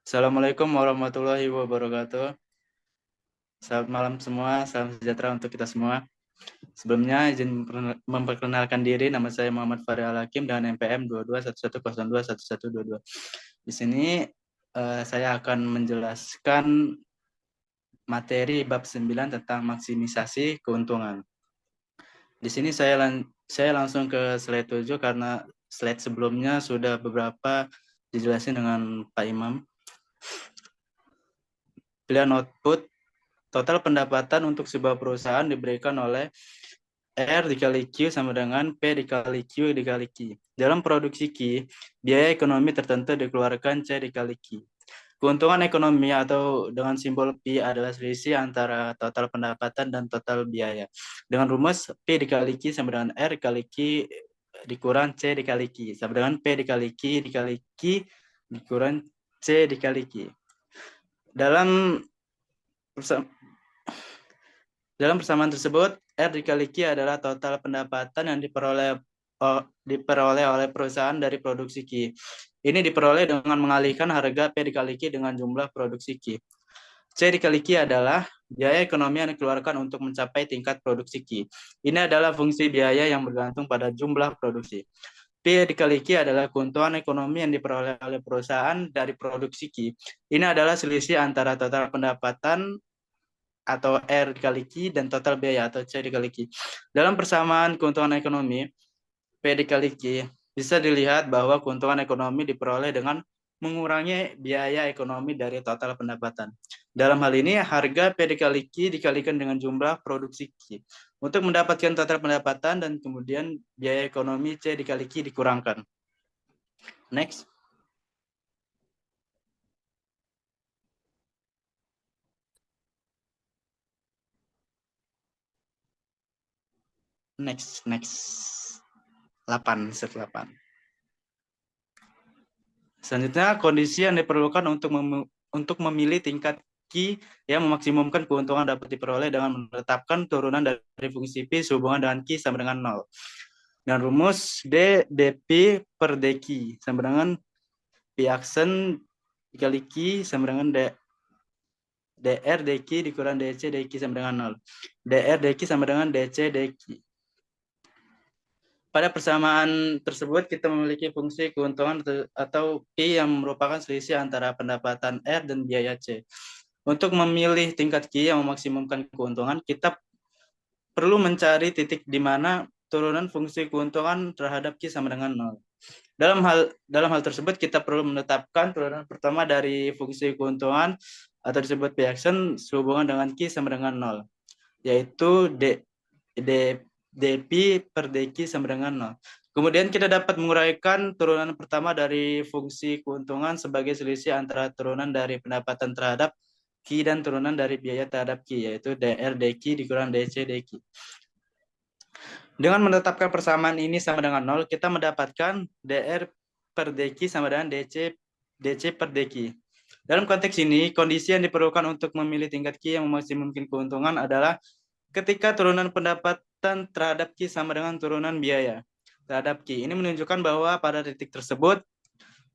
Assalamualaikum warahmatullahi wabarakatuh. Selamat malam semua, salam sejahtera untuk kita semua. Sebelumnya izin memperkenalkan diri, nama saya Muhammad Fahri Al-Hakim dengan NPM 2211021122. Di sini saya akan menjelaskan materi bab 9 tentang maksimisasi keuntungan. Di sini saya langsung ke slide 7 karena slide sebelumnya sudah beberapa dijelasin dengan Pak Imam. Pilihan output total pendapatan untuk sebuah perusahaan diberikan oleh R dikali Q sama dengan P dikali Q dikali Q. Dalam produksi Q, biaya ekonomi tertentu dikeluarkan C dikali Q. Keuntungan ekonomi atau dengan simbol P adalah selisih antara total pendapatan dan total biaya. Dengan rumus P dikali Q sama dengan R dikali Q dikurang C dikali Q. Sama dengan P dikali Q dikali Q dikurang C dikali Q. Dalam persamaan tersebut, R dikali Q adalah total pendapatan yang diperoleh oleh perusahaan dari produksi Q. Ini diperoleh dengan mengalihkan harga P dikali Q dengan jumlah produksi Q. C dikali Q adalah biaya ekonomi yang dikeluarkan untuk mencapai tingkat produksi Q. Ini adalah fungsi biaya yang bergantung pada jumlah produksi. P dikali Q adalah keuntungan ekonomi yang diperoleh oleh perusahaan dari produksi Q. Ini adalah selisih antara total pendapatan atau R dikali Q dan total biaya atau C dikali Q. Dalam persamaan keuntungan ekonomi, P dikali Q, bisa dilihat bahwa keuntungan ekonomi diperoleh dengan mengurangi biaya ekonomi dari total pendapatan. Dalam hal ini, harga P dikali Q dikalikan dengan jumlah produksi Q. Untuk mendapatkan total pendapatan dan kemudian biaya ekonomi C dikali Q dikurangkan. Next. Next. 8, set 8. Selanjutnya, kondisi yang diperlukan untuk memilih tingkat Q yang memaksimumkan keuntungan dapat diperoleh dengan menetapkan turunan dari fungsi P sehubungan dengan Q sama dengan 0. Dan rumus D dP per dQ sama dengan P aksen dikali Q sama dengan dr dQ dikurang dc dQ sama dengan 0. Dr dQ sama dengan dc dQ. Pada persamaan tersebut, kita memiliki fungsi keuntungan atau P yang merupakan selisih antara pendapatan R dan biaya C. Untuk memilih tingkat Q yang memaksimumkan keuntungan, kita perlu mencari titik di mana turunan fungsi keuntungan terhadap Q sama dengan 0. Dalam hal tersebut, kita perlu menetapkan turunan pertama dari fungsi keuntungan atau disebut P action sehubungan dengan Q sama dengan 0, yaitu dP per dQ sama dengan 0. Kemudian kita dapat menguraikan turunan pertama dari fungsi keuntungan sebagai selisih antara turunan dari pendapatan terhadap Q dan turunan dari biaya terhadap Q, yaitu dr dQ dikurang dc dQ. Dengan menetapkan persamaan ini sama dengan 0, kita mendapatkan dr per dQ sama dengan dc per dQ. Dalam konteks ini, kondisi yang diperlukan untuk memilih tingkat Q yang memaksimumkan keuntungan adalah ketika turunan pendapatan terhadap Q sama dengan turunan biaya terhadap Q. Ini menunjukkan bahwa pada titik tersebut,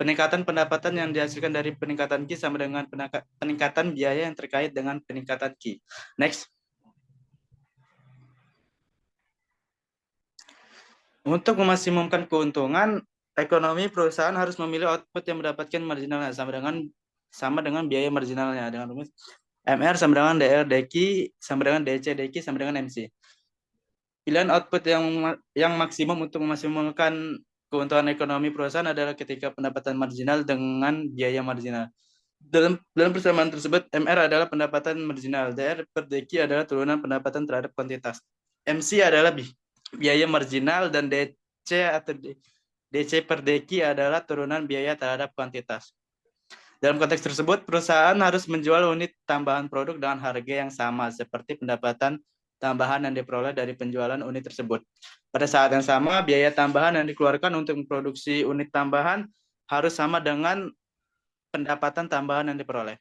peningkatan pendapatan yang dihasilkan dari peningkatan Q sama dengan peningkatan biaya yang terkait dengan peningkatan Q. Next. Untuk memaksimumkan keuntungan, ekonomi perusahaan harus memilih output yang mendapatkan marginalnya sama dengan biaya marginalnya dengan rumus MR sama dengan DR DQ sama dengan DC DQ sama dengan MC. Pilihan output yang maksimum untuk memaksimalkan keuntungan ekonomi perusahaan adalah ketika pendapatan marginal dengan biaya marginal. Dalam persamaan tersebut, MR adalah pendapatan marginal, DR per DQ adalah turunan pendapatan terhadap kuantitas, MC adalah biaya marginal, dan DC atau DC per DQ adalah turunan biaya terhadap kuantitas. Dalam konteks tersebut, perusahaan harus menjual unit tambahan produk dengan harga yang sama, seperti pendapatan tambahan yang diperoleh dari penjualan unit tersebut. Pada saat yang sama, biaya tambahan yang dikeluarkan untuk memproduksi unit tambahan harus sama dengan pendapatan tambahan yang diperoleh.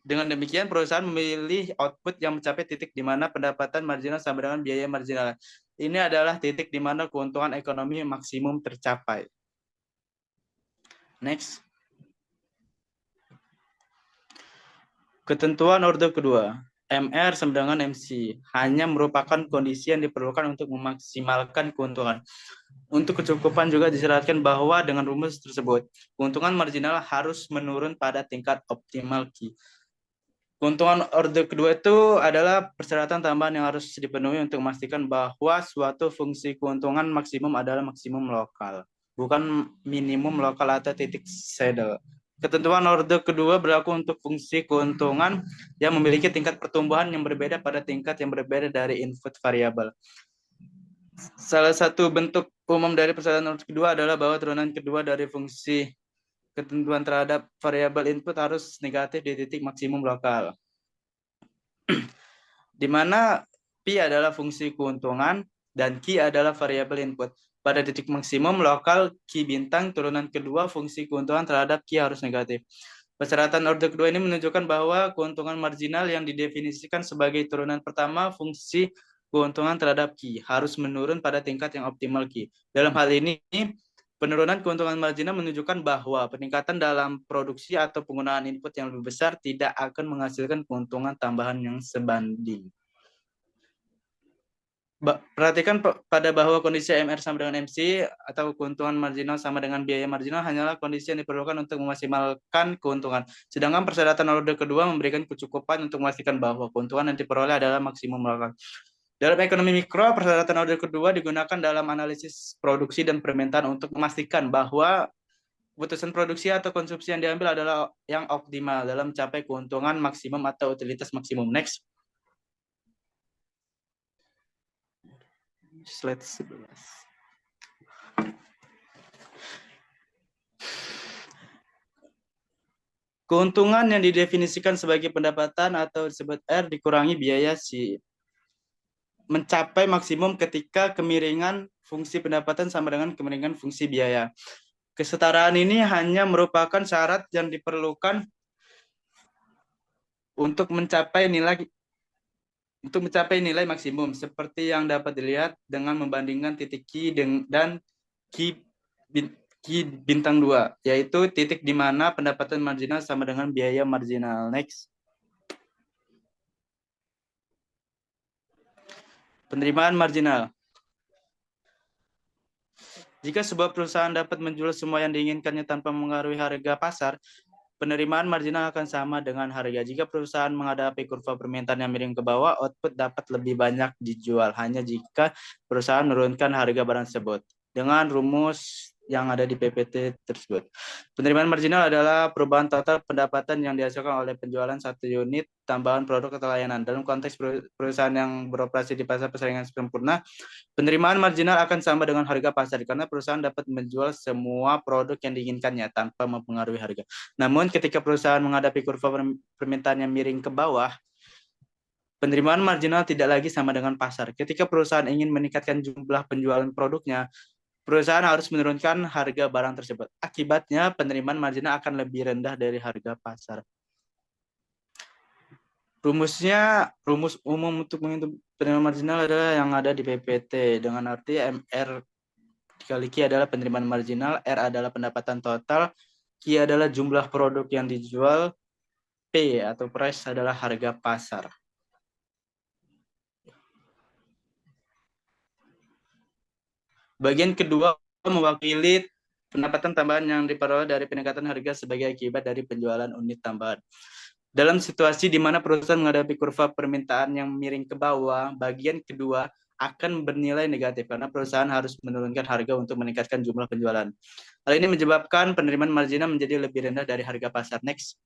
Dengan demikian, perusahaan memilih output yang mencapai titik di mana pendapatan marginal sama dengan biaya marginal. Ini adalah titik di mana keuntungan ekonomi maksimum tercapai. Next. Ketentuan orde kedua, MR sama dengan MC hanya merupakan kondisi yang diperlukan untuk memaksimalkan keuntungan. Untuk kecukupan juga disyaratkan bahwa dengan rumus tersebut, keuntungan marginal harus menurun pada tingkat optimal Q. Keuntungan orde kedua itu adalah persyaratan tambahan yang harus dipenuhi untuk memastikan bahwa suatu fungsi keuntungan maksimum adalah maksimum lokal, bukan minimum lokal atau titik saddle. Ketentuan orde kedua berlaku untuk fungsi keuntungan yang memiliki tingkat pertumbuhan yang berbeda pada tingkat yang berbeda dari input variabel. Salah satu bentuk umum dari persyaratan orde kedua adalah bahwa turunan kedua dari fungsi ketentuan terhadap variabel input harus negatif di titik maksimum lokal, di mana Pi adalah fungsi keuntungan dan Q adalah variabel input. Pada titik maksimum lokal Q bintang, turunan kedua fungsi keuntungan terhadap Q harus negatif. Persyaratan orde kedua ini menunjukkan bahwa keuntungan marginal yang didefinisikan sebagai turunan pertama fungsi keuntungan terhadap Q harus menurun pada tingkat yang optimal Q. Dalam hal ini, penurunan keuntungan marginal menunjukkan bahwa peningkatan dalam produksi atau penggunaan input yang lebih besar tidak akan menghasilkan keuntungan tambahan yang sebanding. Perhatikan pada bahwa kondisi MR sama dengan MC atau keuntungan marginal sama dengan biaya marginal hanyalah kondisi yang diperlukan untuk memaksimalkan keuntungan. Sedangkan persyaratan orde kedua memberikan kecukupan untuk memastikan bahwa keuntungan yang diperoleh adalah maksimum lokal. Dalam ekonomi mikro, persyaratan orde kedua digunakan dalam analisis produksi dan permintaan untuk memastikan bahwa keputusan produksi atau konsumsi yang diambil adalah yang optimal dalam mencapai keuntungan maksimum atau utilitas maksimum. Next. Slide 11. Keuntungan yang didefinisikan sebagai pendapatan atau disebut R dikurangi biaya C mencapai maksimum ketika kemiringan fungsi pendapatan sama dengan kemiringan fungsi biaya. Kesetaraan ini hanya merupakan syarat yang diperlukan untuk mencapai nilai maksimum seperti yang dapat dilihat dengan membandingkan titik Q dan Q bintang 2, yaitu titik di mana pendapatan marginal sama dengan biaya marginal. Next. Penerimaan marginal. Jika sebuah perusahaan dapat menjual semua yang diinginkannya tanpa mengaruhi harga pasar, penerimaan marginal akan sama dengan harga. Jika perusahaan menghadapi kurva permintaan yang miring ke bawah, output dapat lebih banyak dijual hanya jika perusahaan menurunkan harga barang tersebut. Dengan rumus yang ada di PPT tersebut. Penerimaan marginal adalah perubahan total pendapatan yang dihasilkan oleh penjualan satu unit tambahan produk atau layanan. Dalam konteks perusahaan yang beroperasi di pasar persaingan sempurna, penerimaan marginal akan sama dengan harga pasar karena perusahaan dapat menjual semua produk yang diinginkannya tanpa mempengaruhi harga. Namun ketika perusahaan menghadapi kurva permintaan yang miring ke bawah, penerimaan marginal tidak lagi sama dengan pasar. Ketika perusahaan ingin meningkatkan jumlah penjualan produknya, perusahaan harus menurunkan harga barang tersebut. Akibatnya, penerimaan marginal akan lebih rendah dari harga pasar. Rumus umum untuk menghitung penerimaan marginal adalah yang ada di PPT. Dengan arti MR dikali Q adalah penerimaan marginal, R adalah pendapatan total, Q adalah jumlah produk yang dijual, P atau price adalah harga pasar. Bagian kedua mewakili pendapatan tambahan yang diperoleh dari peningkatan harga sebagai akibat dari penjualan unit tambahan. Dalam situasi di mana perusahaan menghadapi kurva permintaan yang miring ke bawah, bagian kedua akan bernilai negatif karena perusahaan harus menurunkan harga untuk meningkatkan jumlah penjualan. Hal ini menyebabkan penerimaan marginal menjadi lebih rendah dari harga pasar. Next.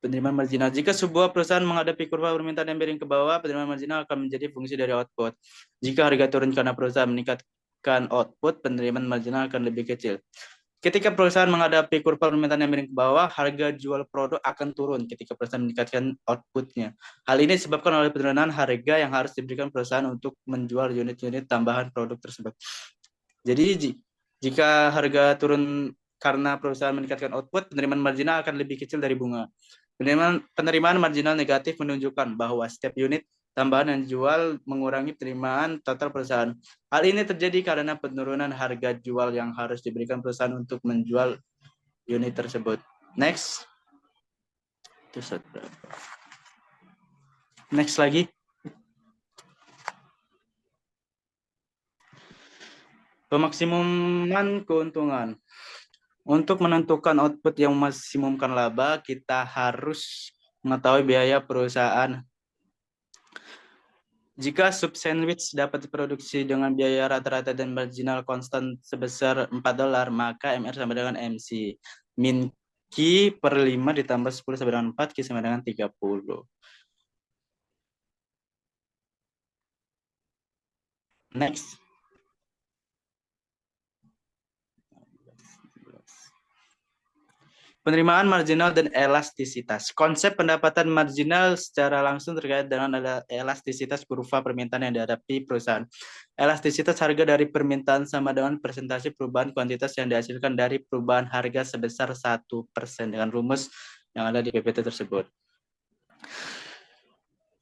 Penerimaan marginal. Jika sebuah perusahaan menghadapi kurva permintaan yang miring ke bawah, penerimaan marginal akan menjadi fungsi dari output. Jika harga turun karena perusahaan meningkatkan output, penerimaan marginal akan lebih kecil. Ketika perusahaan menghadapi kurva permintaan yang miring ke bawah, harga jual produk akan turun ketika perusahaan meningkatkan outputnya. Hal ini disebabkan oleh penurunan harga yang harus diberikan perusahaan untuk menjual unit-unit tambahan produk tersebut. Jadi, jika harga turun karena perusahaan meningkatkan output, penerimaan marginal akan lebih kecil dari bunga. Penerimaan marginal negatif menunjukkan bahwa setiap unit tambahan yang dijual mengurangi penerimaan total perusahaan. Hal ini terjadi karena penurunan harga jual yang harus diberikan perusahaan untuk menjual unit tersebut. Next. Next lagi. Pemaksimuman keuntungan. Untuk menentukan output yang memaksimumkan laba, kita harus mengetahui biaya perusahaan. Jika sub sandwich dapat diproduksi dengan biaya rata-rata dan marginal konstan sebesar $4, maka MR sama dengan MC. Min Q per 5 ditambah 10 sama dengan 4, Q sama dengan 30. Next. Penerimaan marginal dan elastisitas. Konsep pendapatan marginal secara langsung terkait dengan elastisitas kurva permintaan yang dihadapi perusahaan. Elastisitas harga dari permintaan sama dengan persentase perubahan kuantitas yang dihasilkan dari perubahan harga sebesar 1% dengan rumus yang ada di PPT tersebut.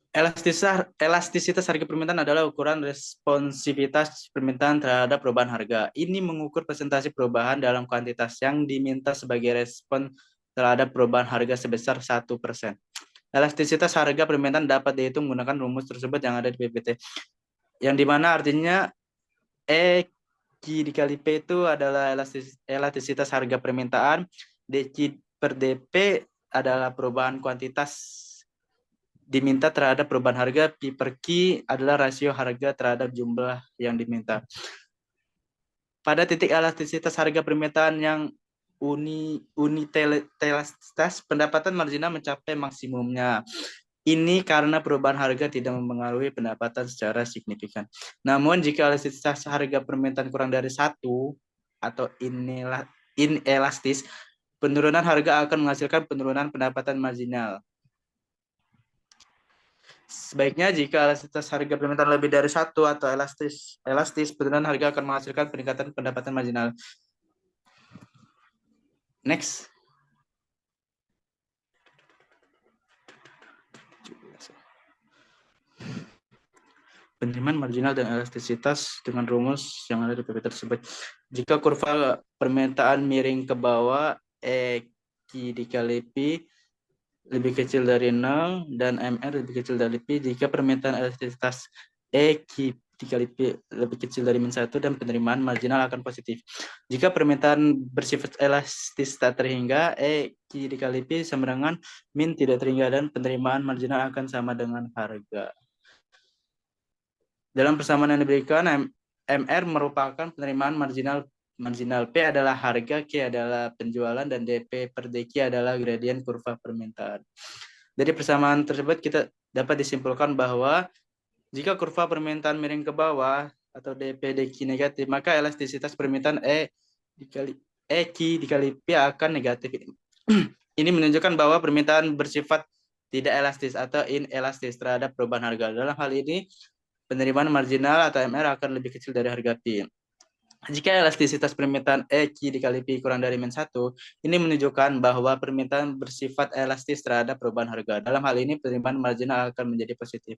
Elastisitas harga permintaan adalah ukuran responsivitas permintaan terhadap perubahan harga. Ini mengukur presentasi perubahan dalam kuantitas yang diminta sebagai respon terhadap perubahan harga sebesar 1%. Elastisitas harga permintaan dapat dihitung menggunakan rumus tersebut yang ada di PPT. Yang dimana artinya E dikali P itu adalah elastisitas harga permintaan, DQ per DP adalah perubahan kuantitas diminta terhadap perubahan harga, P per Q adalah rasio harga terhadap jumlah yang diminta. Pada titik elastisitas harga permintaan yang unitaritas, pendapatan marginal mencapai maksimumnya. Ini karena perubahan harga tidak mempengaruhi pendapatan secara signifikan. Namun jika elastisitas harga permintaan kurang dari 1 atau inelastis, penurunan harga akan menghasilkan penurunan pendapatan marginal. Sebaiknya jika elastisitas harga permintaan lebih dari 1 atau elastis, penurunan harga akan menghasilkan peningkatan pendapatan marginal. Next. Penerimaan marginal dan elastisitas dengan rumus yang ada di PPT tersebut. Jika kurva permintaan miring ke bawah, Q dikali P lebih kecil dari 0 dan MR lebih kecil dari P jika permintaan elastisitas Q dikali P lebih kecil dari min 1 dan penerimaan marginal akan positif. Jika permintaan bersifat elastis tak terhingga, Q dikali P sama dengan min tidak terhingga dan penerimaan marginal akan sama dengan harga. Dalam persamaan yang diberikan, MR merupakan penerimaan marginal. Marginal P adalah harga, Q adalah penjualan, dan DP per DQ adalah gradien kurva permintaan. Dari persamaan tersebut kita dapat disimpulkan bahwa jika kurva permintaan miring ke bawah atau DP DQ negatif, maka elastisitas permintaan Q dikali P akan negatif. Ini menunjukkan bahwa permintaan bersifat tidak elastis atau inelastis terhadap perubahan harga. Dalam hal ini, penerimaan marginal atau MR akan lebih kecil dari harga P. Jika elastisitas permintaan Q dikali P kurang dari min 1, ini menunjukkan bahwa permintaan bersifat elastis terhadap perubahan harga. Dalam hal ini, penerimaan marginal akan menjadi positif.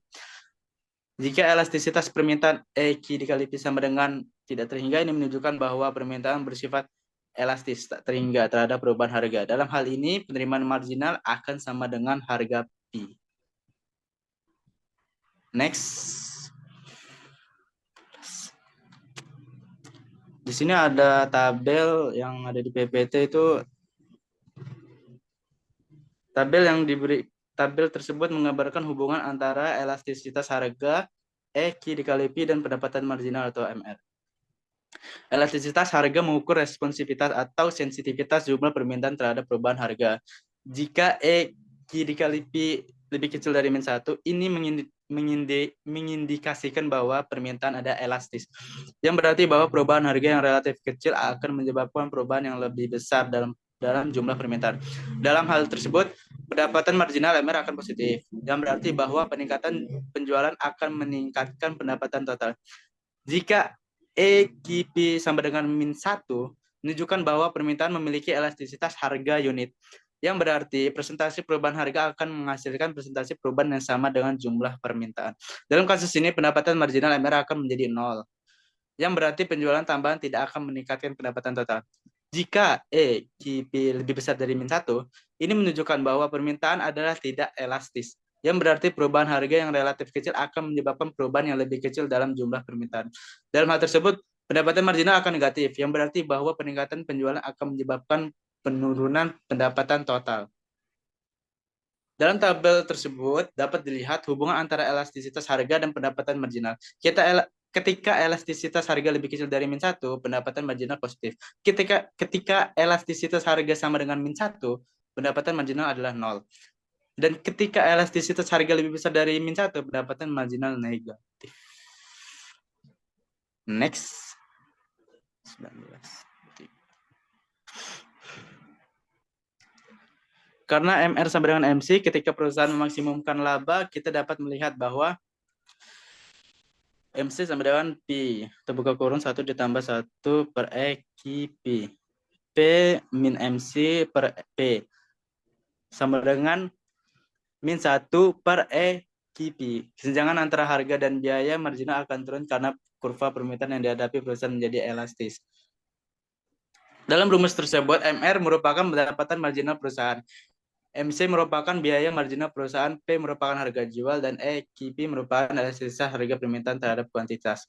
Jika elastisitas permintaan Q dikali P sama dengan tidak terhingga, ini menunjukkan bahwa permintaan bersifat elastis tak terhingga terhadap perubahan harga. Dalam hal ini, penerimaan marginal akan sama dengan harga P. Next. Di sini ada tabel yang ada di PPT itu. Tabel tersebut menggambarkan hubungan antara elastisitas harga Q dikali P dan pendapatan marginal atau MR. Elastisitas harga mengukur responsivitas atau sensitivitas jumlah permintaan terhadap perubahan harga. Jika Q dikali P lebih kecil dari min 1, ini mengindikasikan bahwa permintaan ada elastis, yang berarti bahwa perubahan harga yang relatif kecil akan menyebabkan perubahan yang lebih besar dalam jumlah permintaan. Dalam hal tersebut, pendapatan marginal MR akan positif, yang berarti bahwa peningkatan penjualan akan meningkatkan pendapatan total. Jika EQP sama dengan min 1, menunjukkan bahwa permintaan memiliki elastisitas harga unit, yang berarti presentasi perubahan harga akan menghasilkan presentasi perubahan yang sama dengan jumlah permintaan. Dalam kasus ini, pendapatan marginal MR akan menjadi 0, yang berarti penjualan tambahan tidak akan meningkatkan pendapatan total. Jika E QP lebih besar dari min 1, ini menunjukkan bahwa permintaan adalah tidak elastis, yang berarti perubahan harga yang relatif kecil akan menyebabkan perubahan yang lebih kecil dalam jumlah permintaan. Dalam hal tersebut, pendapatan marginal akan negatif, yang berarti bahwa peningkatan penjualan akan menyebabkan penurunan pendapatan total. Dalam tabel tersebut dapat dilihat hubungan antara elastisitas harga dan pendapatan marginal. Ketika elastisitas harga lebih kecil dari min 1, pendapatan marginal positif. Ketika elastisitas harga sama dengan min 1, pendapatan marginal adalah 0. Dan ketika elastisitas harga lebih besar dari min 1, pendapatan marginal negatif. Next. 19. Karena MR sama dengan MC, ketika perusahaan memaksimumkan laba, kita dapat melihat bahwa MC sama dengan P, terbuka kurung 1 ditambah 1 per E P. P min MC per P sama dengan min 1 per E P. Kesenjangan antara harga dan biaya marginal akan turun karena kurva permintaan yang dihadapi perusahaan menjadi elastis. Dalam rumus tersebut, MR merupakan pendapatan marginal perusahaan. MC merupakan biaya marginal perusahaan, P merupakan harga jual, dan EQP merupakan elastisitas harga permintaan terhadap kuantitas.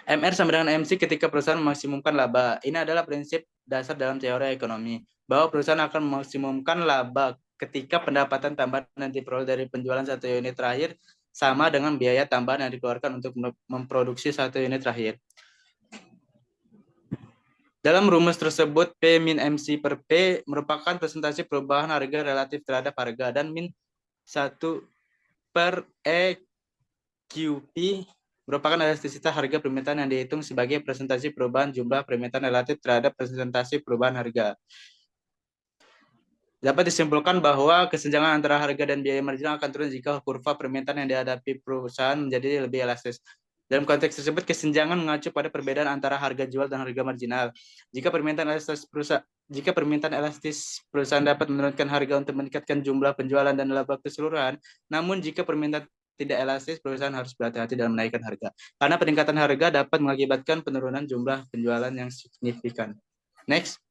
MR sama dengan MC ketika perusahaan memaksimumkan laba. Ini adalah prinsip dasar dalam teori ekonomi, bahwa perusahaan akan memaksimumkan laba ketika pendapatan tambahan yang diperoleh dari penjualan satu unit terakhir sama dengan biaya tambahan yang dikeluarkan untuk memproduksi satu unit terakhir. Dalam rumus tersebut, P min MC per P merupakan presentasi perubahan harga relatif terhadap harga, dan min 1 per E QP merupakan elastisitas harga permintaan yang dihitung sebagai presentasi perubahan jumlah permintaan relatif terhadap presentasi perubahan harga. Dapat disimpulkan bahwa kesenjangan antara harga dan biaya marginal akan turun jika kurva permintaan yang dihadapi perusahaan menjadi lebih elastis. Dalam konteks tersebut, kesenjangan mengacu pada perbedaan antara harga jual dan harga marginal. Jika permintaan elastis perusahaan dapat menurunkan harga untuk meningkatkan jumlah penjualan dan laba keseluruhan, namun jika permintaan tidak elastis, perusahaan harus berhati-hati dalam menaikkan harga. Karena peningkatan harga dapat mengakibatkan penurunan jumlah penjualan yang signifikan. Next.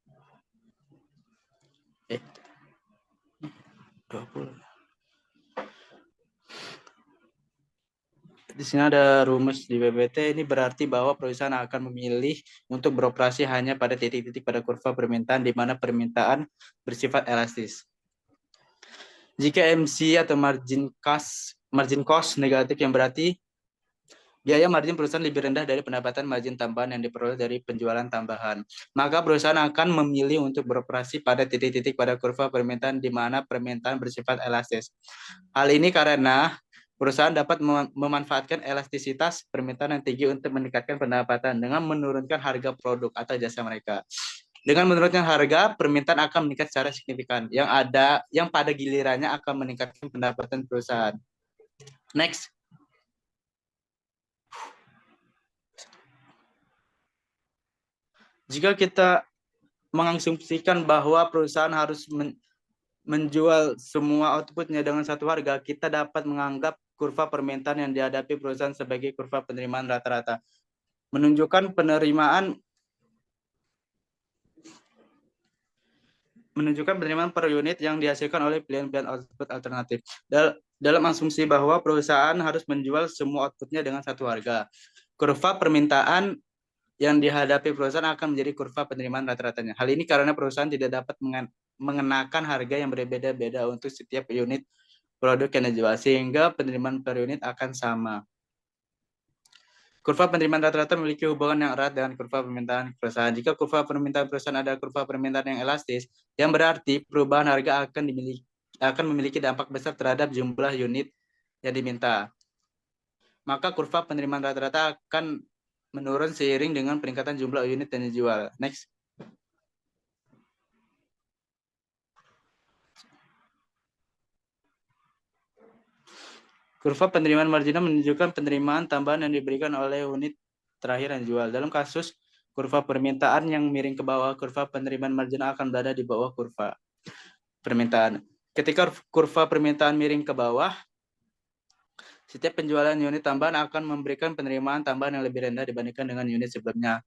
20. Di sini ada rumus di PPT, ini berarti bahwa perusahaan akan memilih untuk beroperasi hanya pada titik-titik pada kurva permintaan di mana permintaan bersifat elastis. Jika MC atau margin cost negatif, yang berarti biaya margin perusahaan lebih rendah dari pendapatan margin tambahan yang diperoleh dari penjualan tambahan, maka perusahaan akan memilih untuk beroperasi pada titik-titik pada kurva permintaan di mana permintaan bersifat elastis. Hal ini karena perusahaan dapat memanfaatkan elastisitas permintaan yang tinggi untuk meningkatkan pendapatan dengan menurunkan harga produk atau jasa mereka. Dengan menurunkan harga, permintaan akan meningkat secara signifikan, yang pada gilirannya akan meningkatkan pendapatan perusahaan. Next. Jika kita mengasumsikan bahwa perusahaan harus menjual semua outputnya dengan satu harga, kita dapat menganggap kurva permintaan yang dihadapi perusahaan sebagai kurva penerimaan rata-rata. Menunjukkan penerimaan per unit yang dihasilkan oleh pilihan-pilihan output alternatif. Dalam asumsi bahwa perusahaan harus menjual semua outputnya dengan satu harga, kurva permintaan yang dihadapi perusahaan akan menjadi kurva penerimaan rata-ratanya. Hal ini karena perusahaan tidak dapat mengenakan harga yang berbeda-beda untuk setiap unit produk yang dijual, sehingga penerimaan per unit akan sama. Kurva penerimaan rata-rata memiliki hubungan yang erat dengan kurva permintaan perusahaan. Jika kurva permintaan perusahaan ada kurva permintaan yang elastis, yang berarti perubahan harga akan memiliki dampak besar terhadap jumlah unit yang diminta. Maka kurva penerimaan rata-rata akan menurun seiring dengan peningkatan jumlah unit yang dijual. Next. Kurva penerimaan marginal menunjukkan penerimaan tambahan yang diberikan oleh unit terakhir yang dijual. Dalam kasus kurva permintaan yang miring ke bawah, kurva penerimaan marginal akan berada di bawah kurva permintaan. Ketika kurva permintaan miring ke bawah, setiap penjualan unit tambahan akan memberikan penerimaan tambahan yang lebih rendah dibandingkan dengan unit sebelumnya.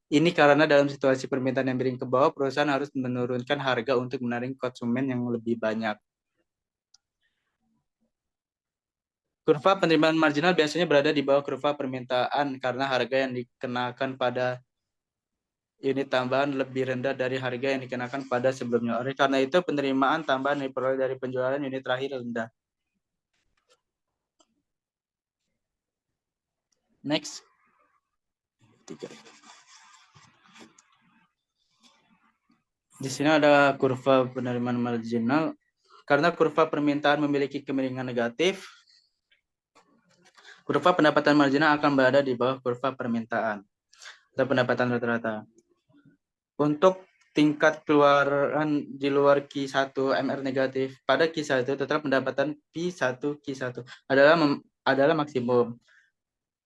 Ini karena dalam situasi permintaan yang miring ke bawah, perusahaan harus menurunkan harga untuk menarik konsumen yang lebih banyak. Kurva penerimaan marginal biasanya berada di bawah kurva permintaan karena harga yang dikenakan pada unit tambahan lebih rendah dari harga yang dikenakan pada sebelumnya. Oleh karena itu, penerimaan tambahan diperoleh dari penjualan unit terakhir rendah. Next. Di sini ada kurva penerimaan marginal. Karena kurva permintaan memiliki kemiringan negatif, kurva pendapatan marginal akan berada di bawah kurva permintaan atau pendapatan rata-rata. Untuk tingkat keluaran di luar Q1 MR negatif, pada Q1 total pendapatan P1 Q1 adalah maksimum.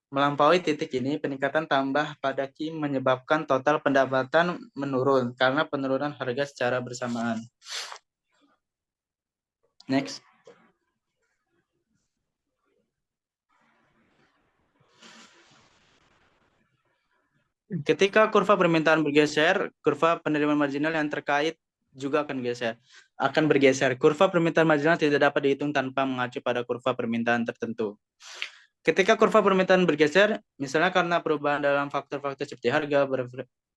Melampaui titik ini, peningkatan tambah pada Q menyebabkan total pendapatan menurun karena penurunan harga secara bersamaan. Next. Ketika kurva permintaan bergeser, kurva penerimaan marginal yang terkait juga akan bergeser. Kurva permintaan marginal tidak dapat dihitung tanpa mengacu pada kurva permintaan tertentu. Ketika kurva permintaan bergeser, misalnya karena perubahan dalam faktor-faktor seperti harga,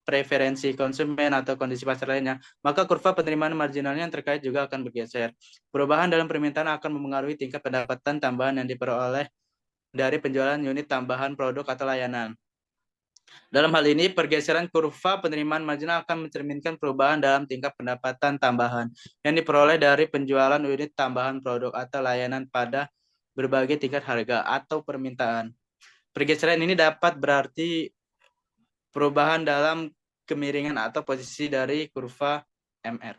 preferensi konsumen, atau kondisi pasar lainnya, maka kurva penerimaan marginalnya yang terkait juga akan bergeser. Perubahan dalam permintaan akan mempengaruhi tingkat pendapatan tambahan yang diperoleh dari penjualan unit tambahan produk atau layanan. Dalam hal ini, pergeseran kurva penerimaan marginal akan mencerminkan perubahan dalam tingkat pendapatan tambahan yang diperoleh dari penjualan unit tambahan produk atau layanan pada berbagai tingkat harga atau permintaan. Pergeseran ini dapat berarti perubahan dalam kemiringan atau posisi dari kurva MR.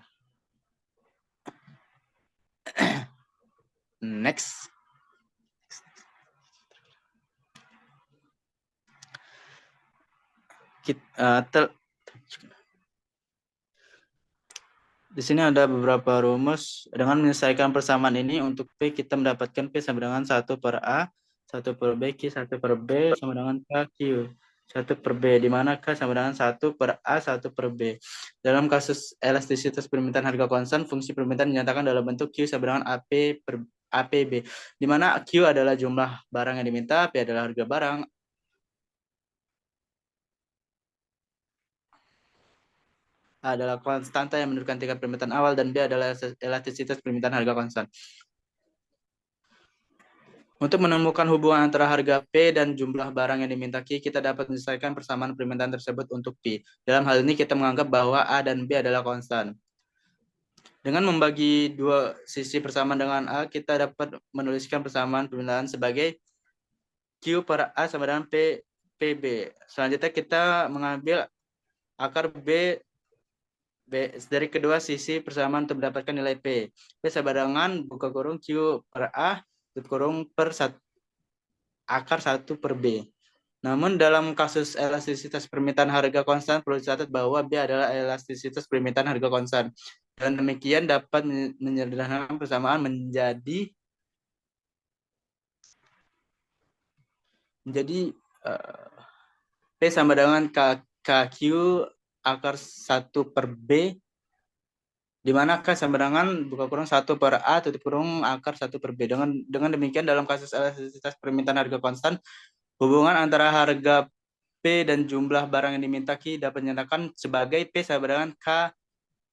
Next. Di sini ada beberapa rumus. Dengan menyelesaikan persamaan ini, untuk P kita mendapatkan P sama dengan 1 per A, 1 per B, Q 1 per B sama dengan K, Q 1 per B, di mana K sama dengan 1 per A, 1 per B. Dalam kasus elastisitas permintaan harga konstan, fungsi permintaan dinyatakan dalam bentuk Q sama dengan AP per APB, di mana Q adalah jumlah barang yang diminta, P adalah harga barang, A adalah konstanta yang menentukan tingkat permintaan awal, dan B adalah elastisitas permintaan harga konstan. Untuk menemukan hubungan antara harga P dan jumlah barang yang diminta Q, kita dapat menyelesaikan persamaan permintaan tersebut untuk P. Dalam hal ini kita menganggap bahwa A dan B adalah konstan. Dengan membagi dua sisi persamaan dengan A, kita dapat menuliskan persamaan permintaan sebagai Q per A sama dengan PB. Selanjutnya kita mengambil akar B dari kedua sisi persamaan untuk mendapatkan nilai P. P sama dengan buka kurung Q per A, tutup kurung per akar 1 per B. Namun dalam kasus elastisitas permintaan harga konstan, perlu dicatat bahwa B adalah elastisitas permintaan harga konstan. Dan demikian dapat menyederhanakan persamaan menjadi P sama dengan KQ akar 1 per B, di mana K sama dengan buka kurung 1 per A tutup kurung akar 1 per B. Dengan demikian dalam kasus elastisitas permintaan harga konstan, hubungan antara harga P dan jumlah barang yang diminta Q dapat dinyatakan sebagai P sama dengan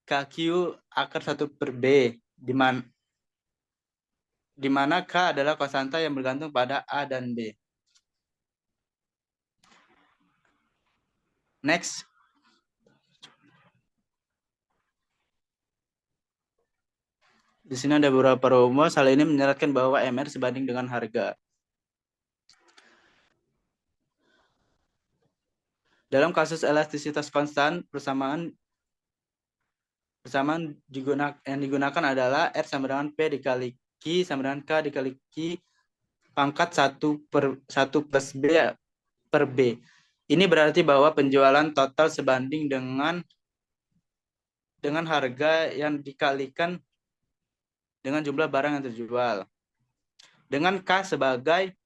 KQ akar 1 per B, di mana K adalah konstanta yang bergantung pada A dan B. Next. Di sini ada beberapa rumus. Hal ini menyeratkan bahwa MR sebanding dengan harga. Dalam kasus elastisitas konstan, persamaan yang digunakan adalah R sama dengan P dikali Q sama dengan K dikali Q pangkat 1 plus B per B. Ini berarti bahwa penjualan total sebanding dengan harga yang dikalikan dengan jumlah barang yang terjual. Dengan K sebagai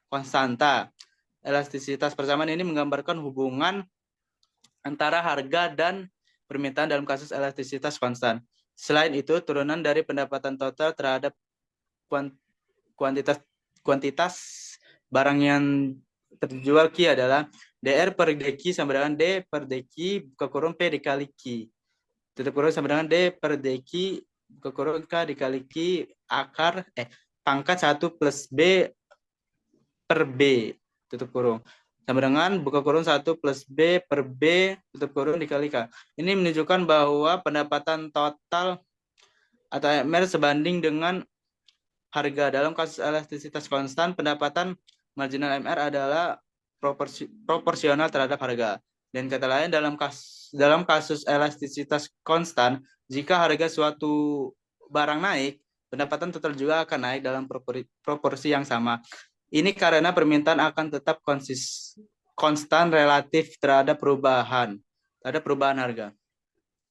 konstanta, elastisitas persamaan ini menggambarkan hubungan antara harga dan permintaan dalam kasus elastisitas konstan. Selain itu, turunan dari pendapatan total terhadap kuantitas kuantitas barang yang terjual Q adalah DR per DQ sama dengan D per DQ buka kurung P dikali Q. Tutup kurung sama dengan D per DQ buka kurung K dikali Q akar pangkat 1 plus B per B tutup kurung sama dengan buka kurung 1 plus B per B tutup kurung dikali K. Ini menunjukkan bahwa pendapatan total atau MR sebanding dengan harga. Dalam kasus elastisitas konstan, pendapatan marginal MR adalah proporsional terhadap harga. Dan kata lain, dalam kasus elastisitas konstan, jika harga suatu barang naik, pendapatan total juga akan naik dalam proporsi yang sama. Ini karena permintaan akan tetap konstan relatif terhadap perubahan harga.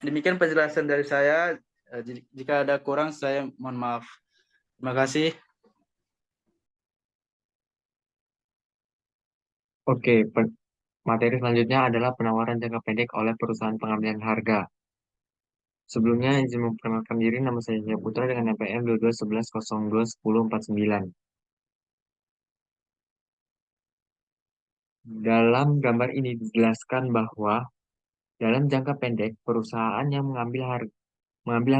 Demikian penjelasan dari saya. Jika ada kurang, saya mohon maaf. Terima kasih. Oke, materi selanjutnya adalah penawaran jangka pendek oleh perusahaan pengambilan harga. Sebelumnya, izin memperkenalkan diri, nama saya Jaya Putra dengan NPM 2211021049. Dalam gambar ini dijelaskan bahwa dalam jangka pendek, perusahaan yang mengambil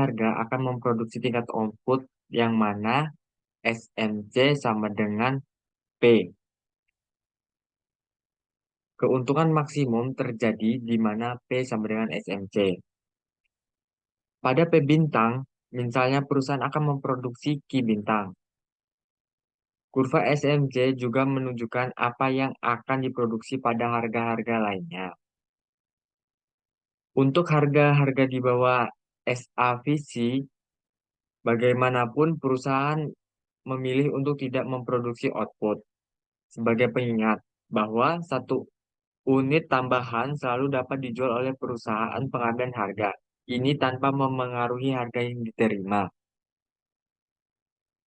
harga akan memproduksi tingkat output yang mana SMC sama dengan P. Keuntungan maksimum terjadi di mana P sama dengan SMC. Pada P bintang, misalnya perusahaan akan memproduksi Q bintang. Kurva SMC juga menunjukkan apa yang akan diproduksi pada harga-harga lainnya. Untuk harga-harga di bawah SAVC, bagaimanapun perusahaan memilih untuk tidak memproduksi output. Sebagai pengingat bahwa satu unit tambahan selalu dapat dijual oleh perusahaan pengambilan harga. Ini tanpa memengaruhi harga yang diterima.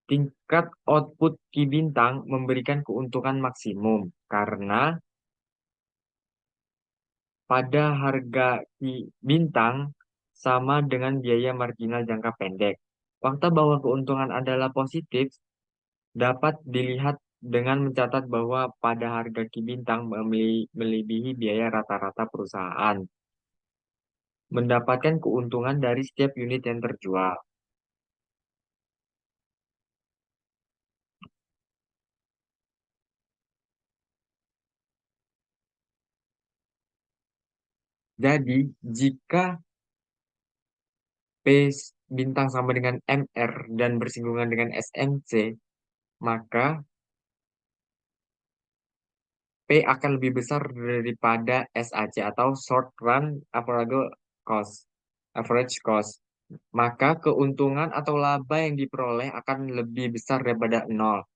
Tingkat output Ki Bintang memberikan keuntungan maksimum karena pada harga Ki Bintang sama dengan biaya marginal jangka pendek. Fakta bahwa keuntungan adalah positif dapat dilihat dengan mencatat bahwa pada harga Ki Bintang melebihi biaya rata-rata perusahaan, mendapatkan keuntungan dari setiap unit yang terjual. Jadi, jika P bintang sama dengan MR dan bersinggungan dengan SMC, maka P akan lebih besar daripada SAC atau short run average cost. Maka keuntungan atau laba yang diperoleh akan lebih besar daripada nol.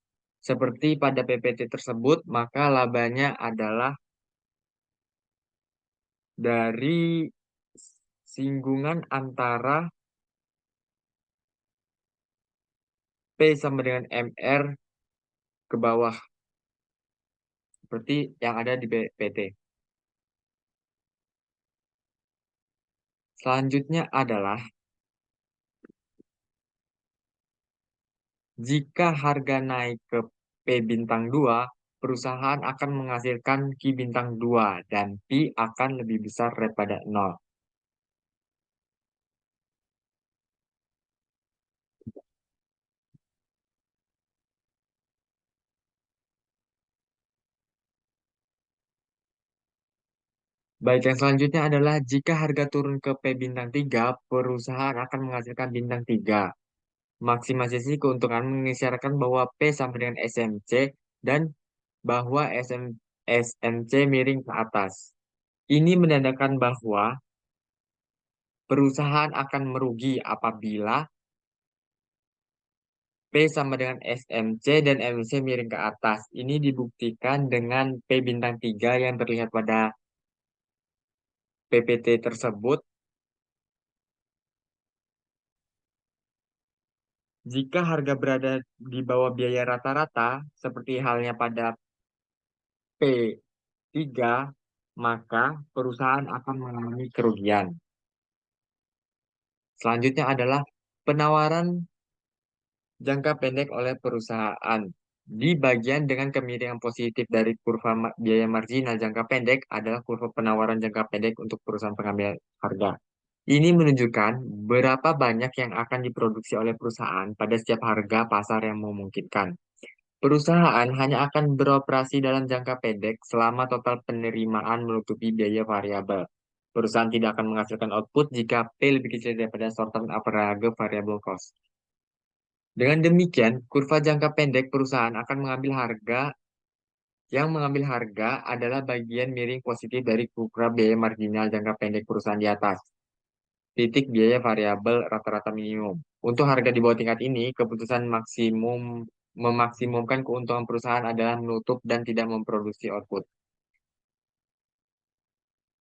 Seperti pada PPT tersebut, maka labanya adalah dari singgungan antara P sama dengan MR ke bawah, seperti yang ada di PPT. Selanjutnya adalah jika harga naik ke P bintang 2, perusahaan akan menghasilkan Q bintang 2 dan P akan lebih besar daripada nol. Baik, yang selanjutnya adalah jika harga turun ke P bintang 3, perusahaan akan menghasilkan bintang 3. Maksimisasi keuntungan mengisyaratkan bahwa P sama dengan SMC dan bahwa SMC miring ke atas. Ini menandakan bahwa perusahaan akan merugi apabila P sama dengan SMC dan MC miring ke atas. Ini dibuktikan dengan P bintang 3 yang terlihat pada PPT tersebut. Jika harga berada di bawah biaya rata-rata, seperti halnya pada P3, maka perusahaan akan mengalami kerugian. Selanjutnya adalah penawaran jangka pendek oleh perusahaan. Di bagian dengan kemiringan positif dari kurva biaya marginal jangka pendek adalah kurva penawaran jangka pendek untuk perusahaan pengambil harga. Ini menunjukkan berapa banyak yang akan diproduksi oleh perusahaan pada setiap harga pasar yang memungkinkan. Perusahaan hanya akan beroperasi dalam jangka pendek selama total penerimaan menutupi biaya variabel. Perusahaan tidak akan menghasilkan output jika P lebih kecil daripada short-term average variable cost. Dengan demikian, kurva jangka pendek perusahaan akan mengambil harga adalah bagian miring positif dari kurva biaya marginal jangka pendek perusahaan di atas. Titik biaya variabel rata-rata minimum. Untuk harga di bawah tingkat ini, keputusan memaksimumkan keuntungan perusahaan adalah menutup dan tidak memproduksi output.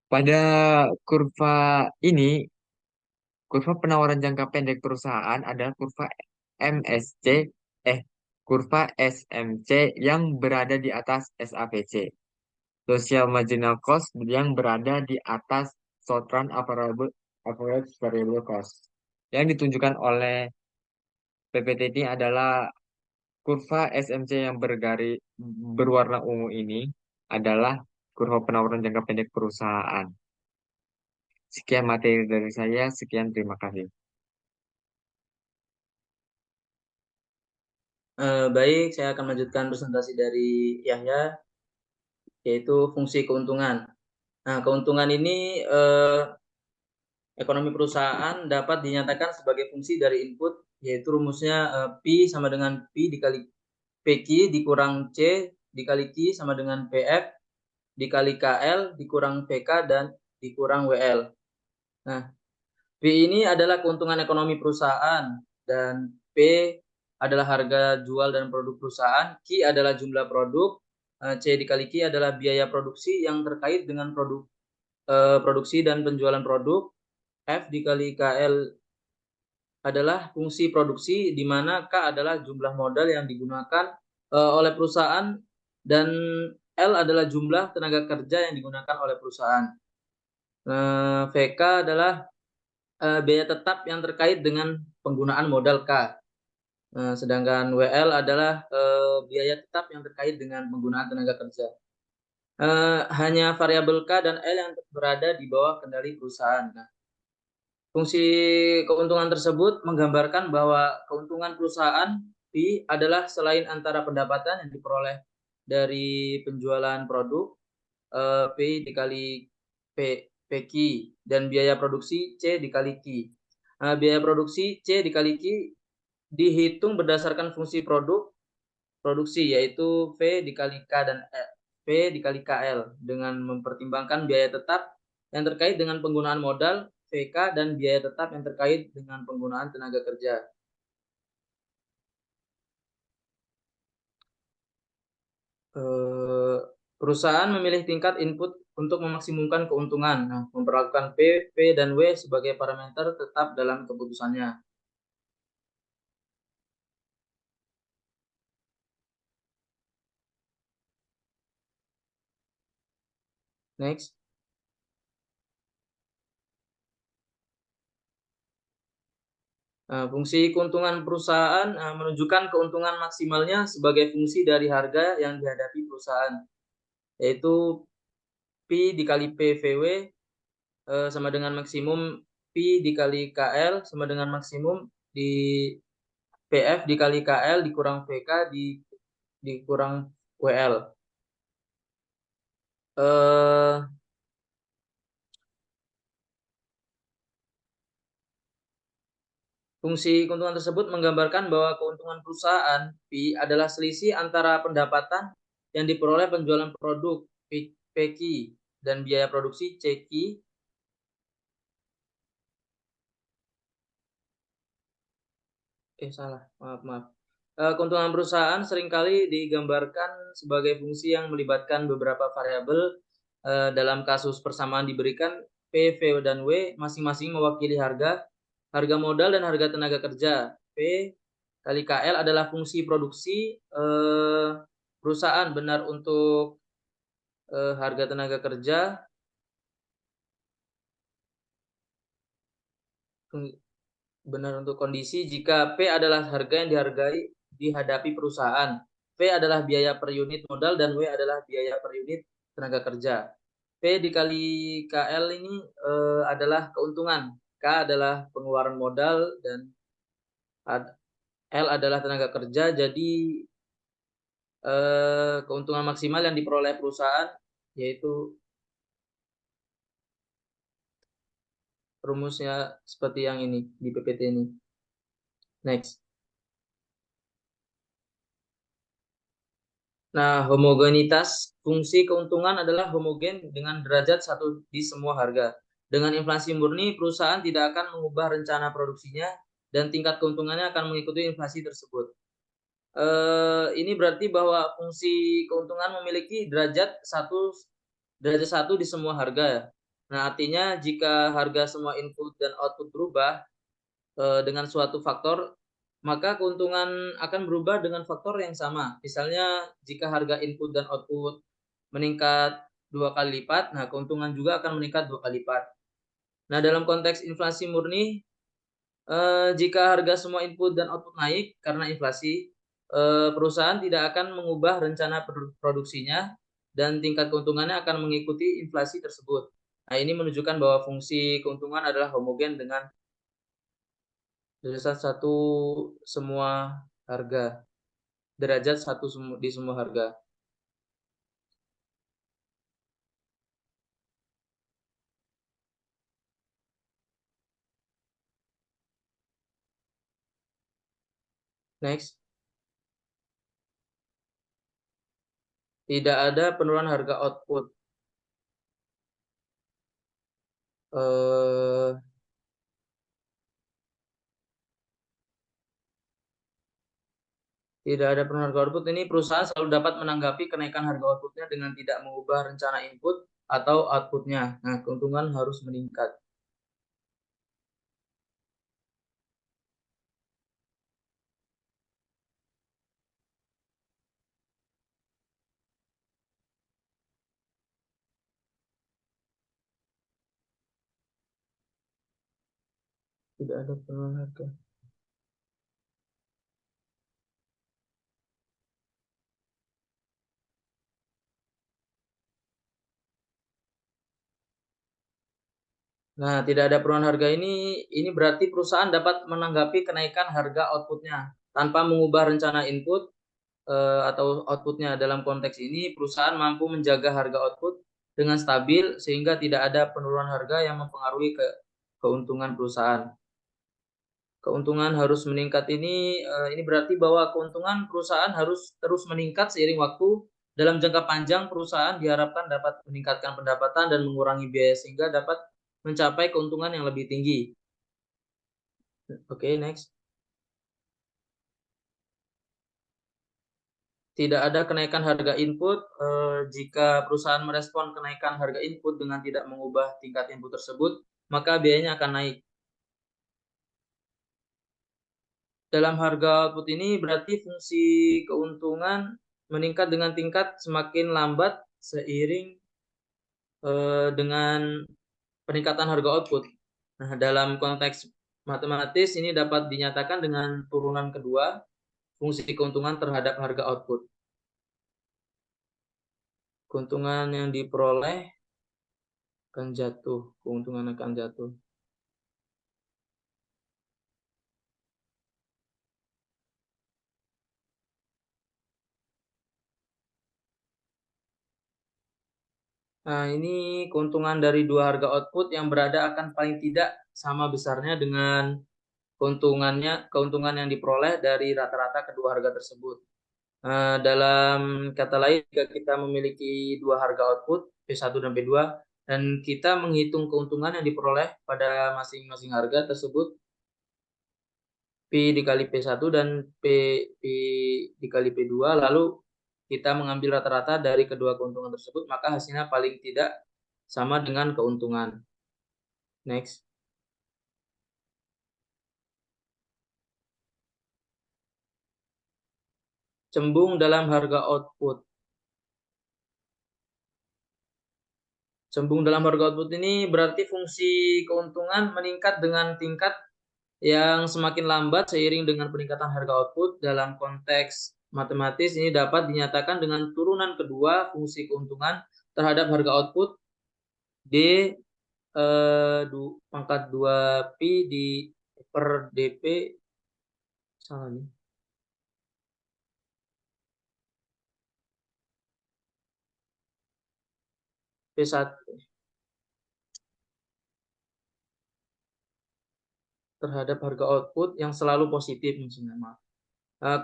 Pada kurva ini, kurva penawaran jangka pendek perusahaan adalah MSC, eh, kurva SMC yang berada di atas SAPC. Social marginal cost yang berada di atas short run average variable cost. Yang ditunjukkan oleh PPT ini adalah kurva SMC yang berwarna ungu ini adalah kurva penawaran jangka pendek perusahaan. Sekian materi dari saya, sekian terima kasih. Baik, saya akan melanjutkan presentasi dari Yahya, yaitu fungsi keuntungan. Nah, keuntungan ini ekonomi perusahaan dapat dinyatakan sebagai fungsi dari input, yaitu rumusnya P sama dengan P dikali PQ dikurang C dikali Q sama dengan PF dikali KL dikurang PK dan dikurang WL. Nah, P ini adalah keuntungan ekonomi perusahaan dan P adalah harga jual dan produk perusahaan, Q adalah jumlah produk, C dikali Q adalah biaya produksi yang terkait dengan produksi dan penjualan produk, F dikali KL adalah fungsi produksi di mana K adalah jumlah modal yang digunakan oleh perusahaan dan L adalah jumlah tenaga kerja yang digunakan oleh perusahaan. VK adalah biaya tetap yang terkait dengan penggunaan modal K. Sedangkan WL adalah biaya tetap yang terkait dengan penggunaan tenaga kerja. Hanya variabel K dan L yang berada di bawah kendali perusahaan. Nah, fungsi keuntungan tersebut menggambarkan bahwa keuntungan perusahaan P adalah selain antara pendapatan yang diperoleh dari penjualan produk P dikali PQ dan biaya produksi C dikali Q. Biaya produksi C dikali Q dihitung berdasarkan fungsi produksi yaitu V dikali K dan V dikali KL dengan mempertimbangkan biaya tetap yang terkait dengan penggunaan modal VK dan biaya tetap yang terkait dengan penggunaan tenaga kerja. Perusahaan memilih tingkat input untuk memaksimumkan keuntungan, memperlakukan P, P, dan W sebagai parameter tetap dalam keputusannya. Next. Fungsi keuntungan perusahaan menunjukkan keuntungan maksimalnya sebagai fungsi dari harga yang dihadapi perusahaan, yaitu P dikali PVW sama dengan maksimum P dikali KL sama dengan maksimum di PF dikali KL dikurang VK dikurang WL. Fungsi keuntungan tersebut menggambarkan bahwa keuntungan perusahaan P adalah selisih antara pendapatan yang diperoleh penjualan produk PQ dan biaya produksi CQ. Salah, maaf. Keuntungan perusahaan seringkali digambarkan sebagai fungsi yang melibatkan beberapa variabel. Dalam kasus persamaan diberikan P, V, dan W masing-masing mewakili harga modal dan harga tenaga kerja. P kali KL adalah fungsi produksi perusahaan benar untuk harga tenaga kerja benar untuk kondisi jika P adalah harga yang dihargai dihadapi perusahaan. P adalah biaya per unit modal dan W adalah biaya per unit tenaga kerja. P dikali KL ini adalah keuntungan. K adalah pengeluaran modal dan L adalah tenaga kerja. Jadi keuntungan maksimal yang diperoleh perusahaan yaitu rumusnya seperti yang ini di PPT ini. Next. Nah, homogenitas fungsi keuntungan adalah homogen dengan derajat satu di semua harga. Dengan inflasi murni, perusahaan tidak akan mengubah rencana produksinya dan tingkat keuntungannya akan mengikuti inflasi tersebut. Ini berarti bahwa fungsi keuntungan memiliki derajat satu di semua harga ya. Nah, artinya jika harga semua input dan output berubah dengan suatu faktor, maka keuntungan akan berubah dengan faktor yang sama. Misalnya jika harga input dan output meningkat 2 kali lipat, nah keuntungan juga akan meningkat 2 kali lipat. Nah, dalam konteks inflasi murni, jika harga semua input dan output naik karena inflasi, perusahaan tidak akan mengubah rencana produksinya dan tingkat keuntungannya akan mengikuti inflasi tersebut. Nah, ini menunjukkan bahwa fungsi keuntungan adalah homogen dengan derajat satu semua harga. Derajat satu di semua harga. Next. Tidak ada penurunan harga output. Tidak ada penurunan harga output. Ini perusahaan selalu dapat menanggapi kenaikan harga outputnya dengan tidak mengubah rencana input atau outputnya. Nah, keuntungan harus meningkat. Tidak ada penurunan harga. Nah, tidak ada penurunan harga ini berarti perusahaan dapat menanggapi kenaikan harga outputnya tanpa mengubah rencana input atau outputnya. Dalam konteks ini, perusahaan mampu menjaga harga output dengan stabil sehingga tidak ada penurunan harga yang mempengaruhi keuntungan perusahaan. Keuntungan harus meningkat ini berarti bahwa keuntungan perusahaan harus terus meningkat seiring waktu. Dalam jangka panjang, perusahaan diharapkan dapat meningkatkan pendapatan dan mengurangi biaya sehingga dapat mencapai keuntungan yang lebih tinggi. Oke, next. Tidak ada kenaikan harga input. Jika perusahaan merespon kenaikan harga input dengan tidak mengubah tingkat input tersebut, maka biayanya akan naik. Dalam harga output ini berarti fungsi keuntungan meningkat dengan tingkat semakin lambat seiring dengan peningkatan harga output. Nah, dalam konteks matematis ini dapat dinyatakan dengan turunan kedua fungsi keuntungan terhadap harga output. Keuntungan yang diperoleh akan jatuh, keuntungan akan jatuh. Nah, ini keuntungan dari dua harga output yang berada akan paling tidak sama besarnya dengan keuntungan yang diperoleh dari rata-rata kedua harga tersebut. Dalam kata lain, jika kita memiliki dua harga output, P1 dan P2, dan kita menghitung keuntungan yang diperoleh pada masing-masing harga tersebut, P dikali P1 dan P dikali P2, lalu kita mengambil rata-rata dari kedua keuntungan tersebut, maka hasilnya paling tidak sama dengan keuntungan. Next. Cembung dalam harga output. Cembung dalam harga output ini berarti fungsi keuntungan meningkat dengan tingkat yang semakin lambat seiring dengan peningkatan harga output. Dalam konteks matematis ini dapat dinyatakan dengan turunan kedua fungsi keuntungan terhadap harga output D pangkat 2 Pi per DP, salah nih. P1 terhadap harga output yang selalu positif maksudnya. Maaf.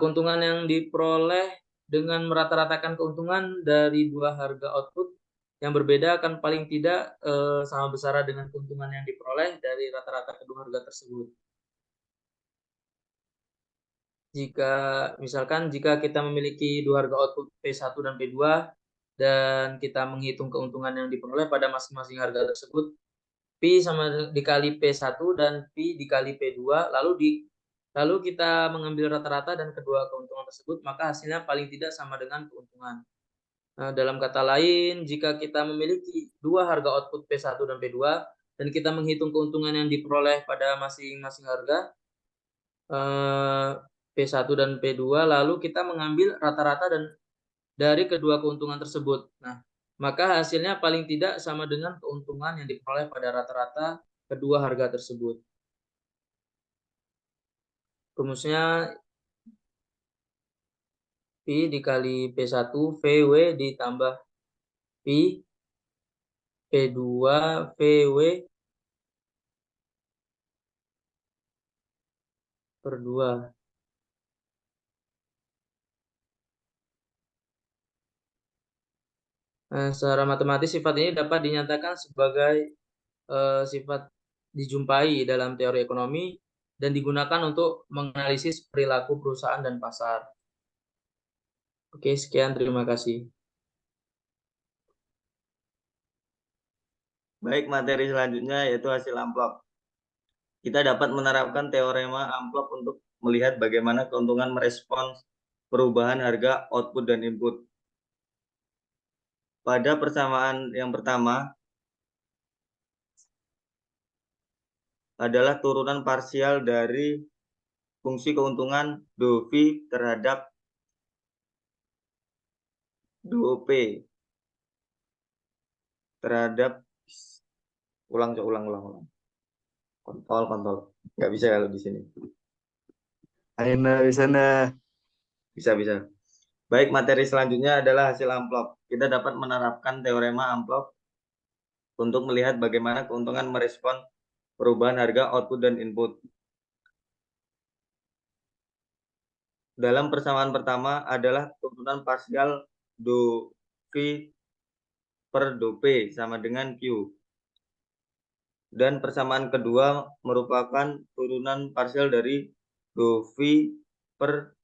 Keuntungan yang diperoleh dengan merata-ratakan keuntungan dari dua harga output yang berbeda akan paling tidak sama besar dengan keuntungan yang diperoleh dari rata-rata kedua harga tersebut. Jika kita memiliki dua harga output P1 dan P2 dan kita menghitung keuntungan yang diperoleh pada masing-masing harga tersebut, Pi sama dikali P1 dan Pi dikali P2, lalu kita mengambil rata-rata dan kedua keuntungan tersebut, maka hasilnya paling tidak sama dengan keuntungan. Nah, dalam kata lain, jika kita memiliki dua harga output P1 dan P2 dan kita menghitung keuntungan yang diperoleh pada masing-masing harga P1 dan P2, lalu kita mengambil rata-rata dan dari kedua keuntungan tersebut. Nah, maka hasilnya paling tidak sama dengan keuntungan yang diperoleh pada rata-rata kedua harga tersebut. Rumusnya Pi dikali P1 VW ditambah Pi P2 VW per 2. Nah, secara matematis sifat ini dapat dinyatakan sebagai sifat dijumpai dalam teori ekonomi dan digunakan untuk menganalisis perilaku perusahaan dan pasar. Oke, sekian, terima kasih. Baik, materi selanjutnya yaitu hasil amplop. Kita dapat menerapkan teorema amplop untuk melihat bagaimana keuntungan merespons perubahan harga output dan input. Pada persamaan yang pertama adalah turunan parsial dari fungsi keuntungan dou V terhadap dou P terhadap ulang kontol nggak bisa kalau di sini. Ayo bisa Bisa. Baik, materi selanjutnya adalah hasil amplop. Kita dapat menerapkan teorema amplop untuk melihat bagaimana keuntungan merespon perubahan harga output dan input. Dalam persamaan pertama adalah turunan parsial dou V per dou P sama dengan Q. Dan persamaan kedua merupakan turunan parsial dari dou V per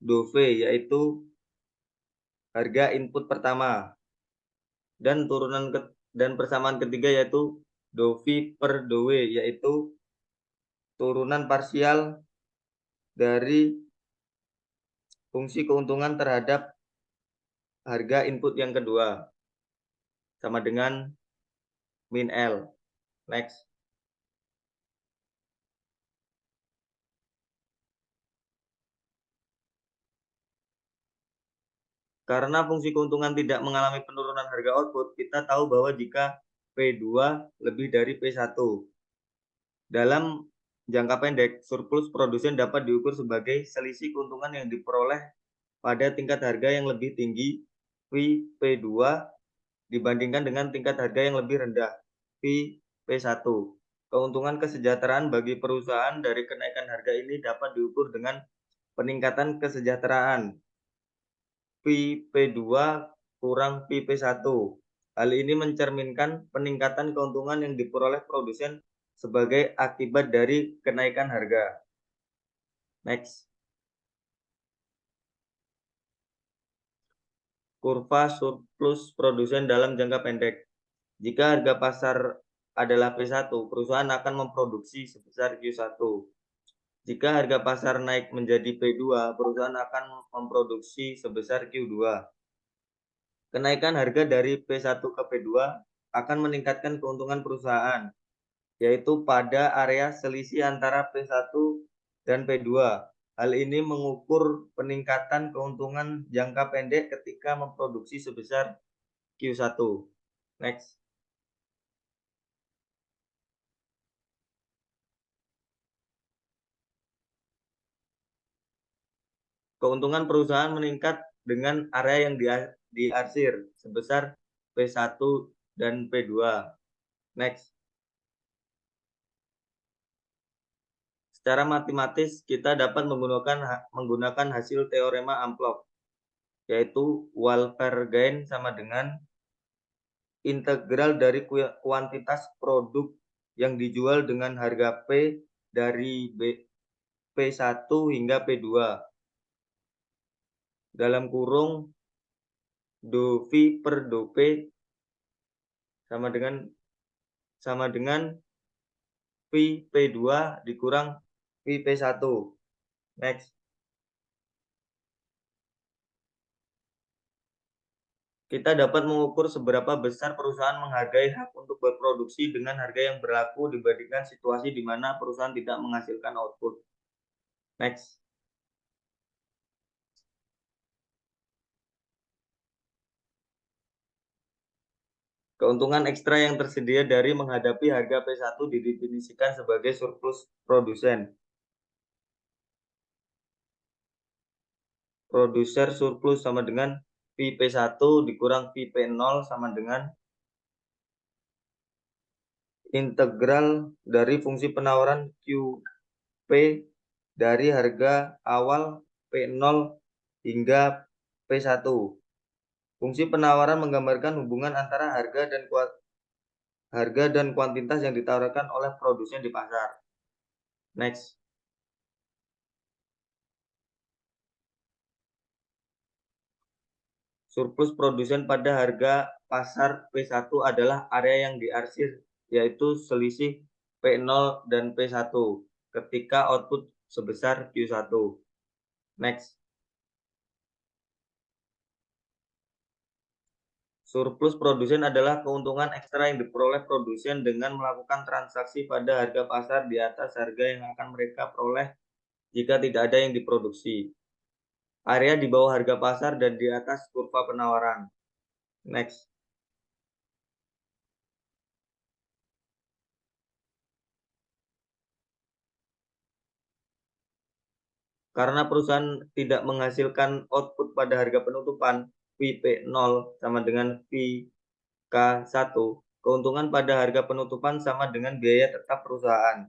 dou V, yaitu harga input pertama. Dan persamaan ketiga yaitu dou V per dou W, yaitu turunan parsial dari fungsi keuntungan terhadap harga input yang kedua sama dengan min L. Next. Karena fungsi keuntungan tidak mengalami penurunan harga output, kita tahu bahwa jika P2 lebih dari P1. Dalam jangka pendek, surplus produsen dapat diukur sebagai selisih keuntungan yang diperoleh pada tingkat harga yang lebih tinggi P2 dibandingkan dengan tingkat harga yang lebih rendah P1. Keuntungan kesejahteraan bagi perusahaan dari kenaikan harga ini dapat diukur dengan peningkatan kesejahteraan P2 kurang P1. Hal ini mencerminkan peningkatan keuntungan yang diperoleh produsen sebagai akibat dari kenaikan harga. Next. Kurva surplus produsen dalam jangka pendek. Jika harga pasar adalah P1, perusahaan akan memproduksi sebesar Q1. Jika harga pasar naik menjadi P2, perusahaan akan memproduksi sebesar Q2. Kenaikan harga dari P1 ke P2 akan meningkatkan keuntungan perusahaan, yaitu pada area selisih antara P1 dan P2. Hal ini mengukur peningkatan keuntungan jangka pendek ketika memproduksi sebesar Q1. Next. Keuntungan perusahaan meningkat dengan area yang diarsir sebesar P1 dan P2. Next. Secara matematis, kita dapat menggunakan hasil teorema Amplov, yaitu welfare gain sama dengan integral dari kuantitas produk yang dijual dengan harga P dari P1 hingga P2 dalam kurung do V per do P sama dengan V P2 dikurang V P1. Next. Kita dapat mengukur seberapa besar perusahaan menghargai hak untuk berproduksi dengan harga yang berlaku dibandingkan situasi di mana perusahaan tidak menghasilkan output. Next. Keuntungan ekstra yang tersedia dari menghadapi harga P1 didefinisikan sebagai surplus produsen. Produser surplus sama dengan VP1 dikurang VP0 sama dengan integral dari fungsi penawaran QP dari harga awal P0 hingga P1. Fungsi penawaran menggambarkan hubungan antara harga dan kuantitas yang ditawarkan oleh produsen di pasar. Next. Surplus produsen pada harga pasar P1 adalah area yang diarsir, yaitu selisih P0 dan P1 ketika output sebesar Q1. Next. Surplus produsen adalah keuntungan ekstra yang diperoleh produsen dengan melakukan transaksi pada harga pasar di atas harga yang akan mereka peroleh jika tidak ada yang diproduksi. Area di bawah harga pasar dan di atas kurva penawaran. Next. Karena perusahaan tidak menghasilkan output pada harga penutupan, VP0 sama dengan VK1, keuntungan pada harga penutupan sama dengan biaya tetap perusahaan.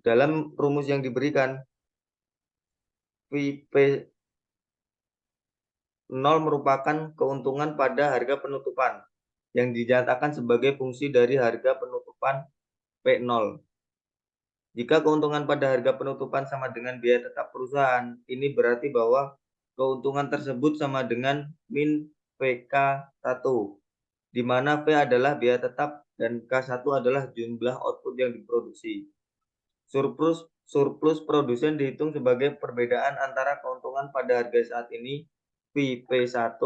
Dalam rumus yang diberikan, VP0 merupakan keuntungan pada harga penutupan yang dinyatakan sebagai fungsi dari harga penutupan P0. Jika keuntungan pada harga penutupan sama dengan biaya tetap perusahaan, ini berarti bahwa keuntungan tersebut sama dengan min VK1, di mana V adalah biaya tetap dan K1 adalah jumlah output yang diproduksi. Surplus produsen dihitung sebagai perbedaan antara keuntungan pada harga saat ini VP1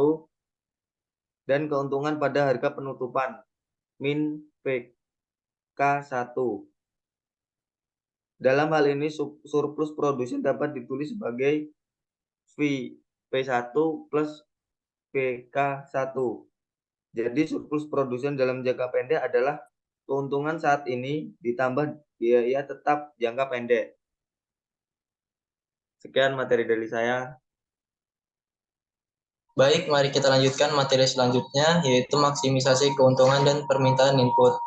dan keuntungan pada harga penutupan min VK1. Dalam hal ini surplus produsen dapat ditulis sebagai VP1 plus VK1. Jadi surplus produsen dalam jangka pendek adalah keuntungan saat ini ditambah biaya tetap jangka pendek. Sekian materi dari saya. Baik, mari kita lanjutkan materi selanjutnya, yaitu maksimisasi keuntungan dan permintaan input.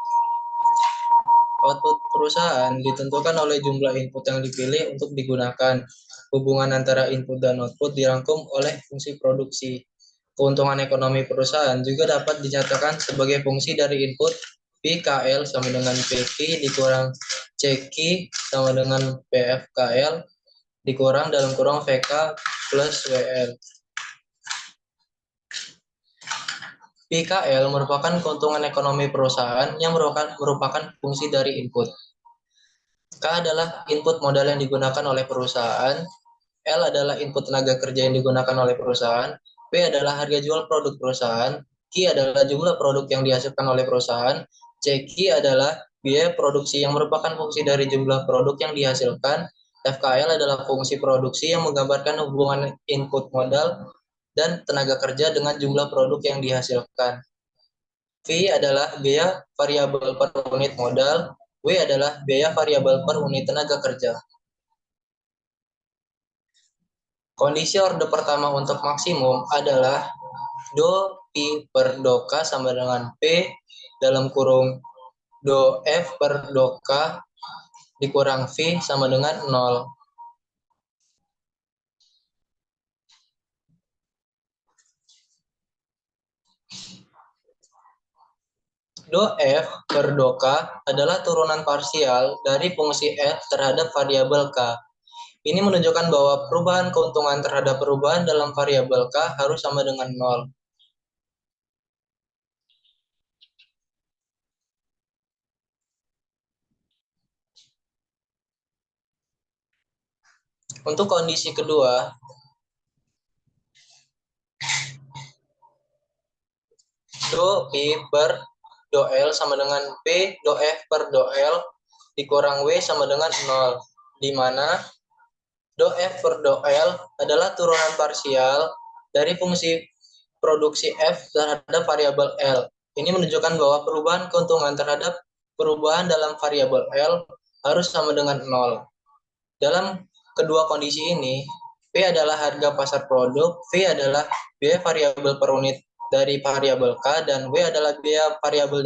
Output perusahaan ditentukan oleh jumlah input yang dipilih untuk digunakan. Hubungan antara input dan output dirangkum oleh fungsi produksi. Keuntungan ekonomi perusahaan juga dapat dinyatakan sebagai fungsi dari input PKL sama dengan PQ dikurang CQ sama dengan PFKL dikurang dalam kurung VK plus WL. PKL merupakan keuntungan ekonomi perusahaan yang merupakan fungsi dari input. K adalah input modal yang digunakan oleh perusahaan. L adalah input tenaga kerja yang digunakan oleh perusahaan, P adalah harga jual produk perusahaan, Q adalah jumlah produk yang dihasilkan oleh perusahaan, CQ adalah biaya produksi yang merupakan fungsi dari jumlah produk yang dihasilkan, FKL adalah fungsi produksi yang menggambarkan hubungan input modal dan tenaga kerja dengan jumlah produk yang dihasilkan. V adalah biaya variabel per unit modal, W adalah biaya variabel per unit tenaga kerja. Kondisi orde pertama untuk maksimum adalah do Pi per do K sama dengan P dalam kurung do F per do K dikurang V sama dengan 0. Do F per do K adalah turunan parsial dari fungsi F terhadap variabel K. Ini menunjukkan bahwa perubahan keuntungan terhadap perubahan dalam variabel K harus sama dengan 0. Untuk kondisi kedua, do Pi per do L sama dengan P do F per do L dikurang W sama dengan 0, di mana do F per do L adalah turunan parsial dari fungsi produksi F terhadap variabel L. Ini menunjukkan bahwa perubahan keuntungan terhadap perubahan dalam variabel L harus sama dengan 0. Dalam kedua kondisi ini, P adalah harga pasar produk, V adalah biaya variabel per unit dari variabel K, dan W adalah biaya variabel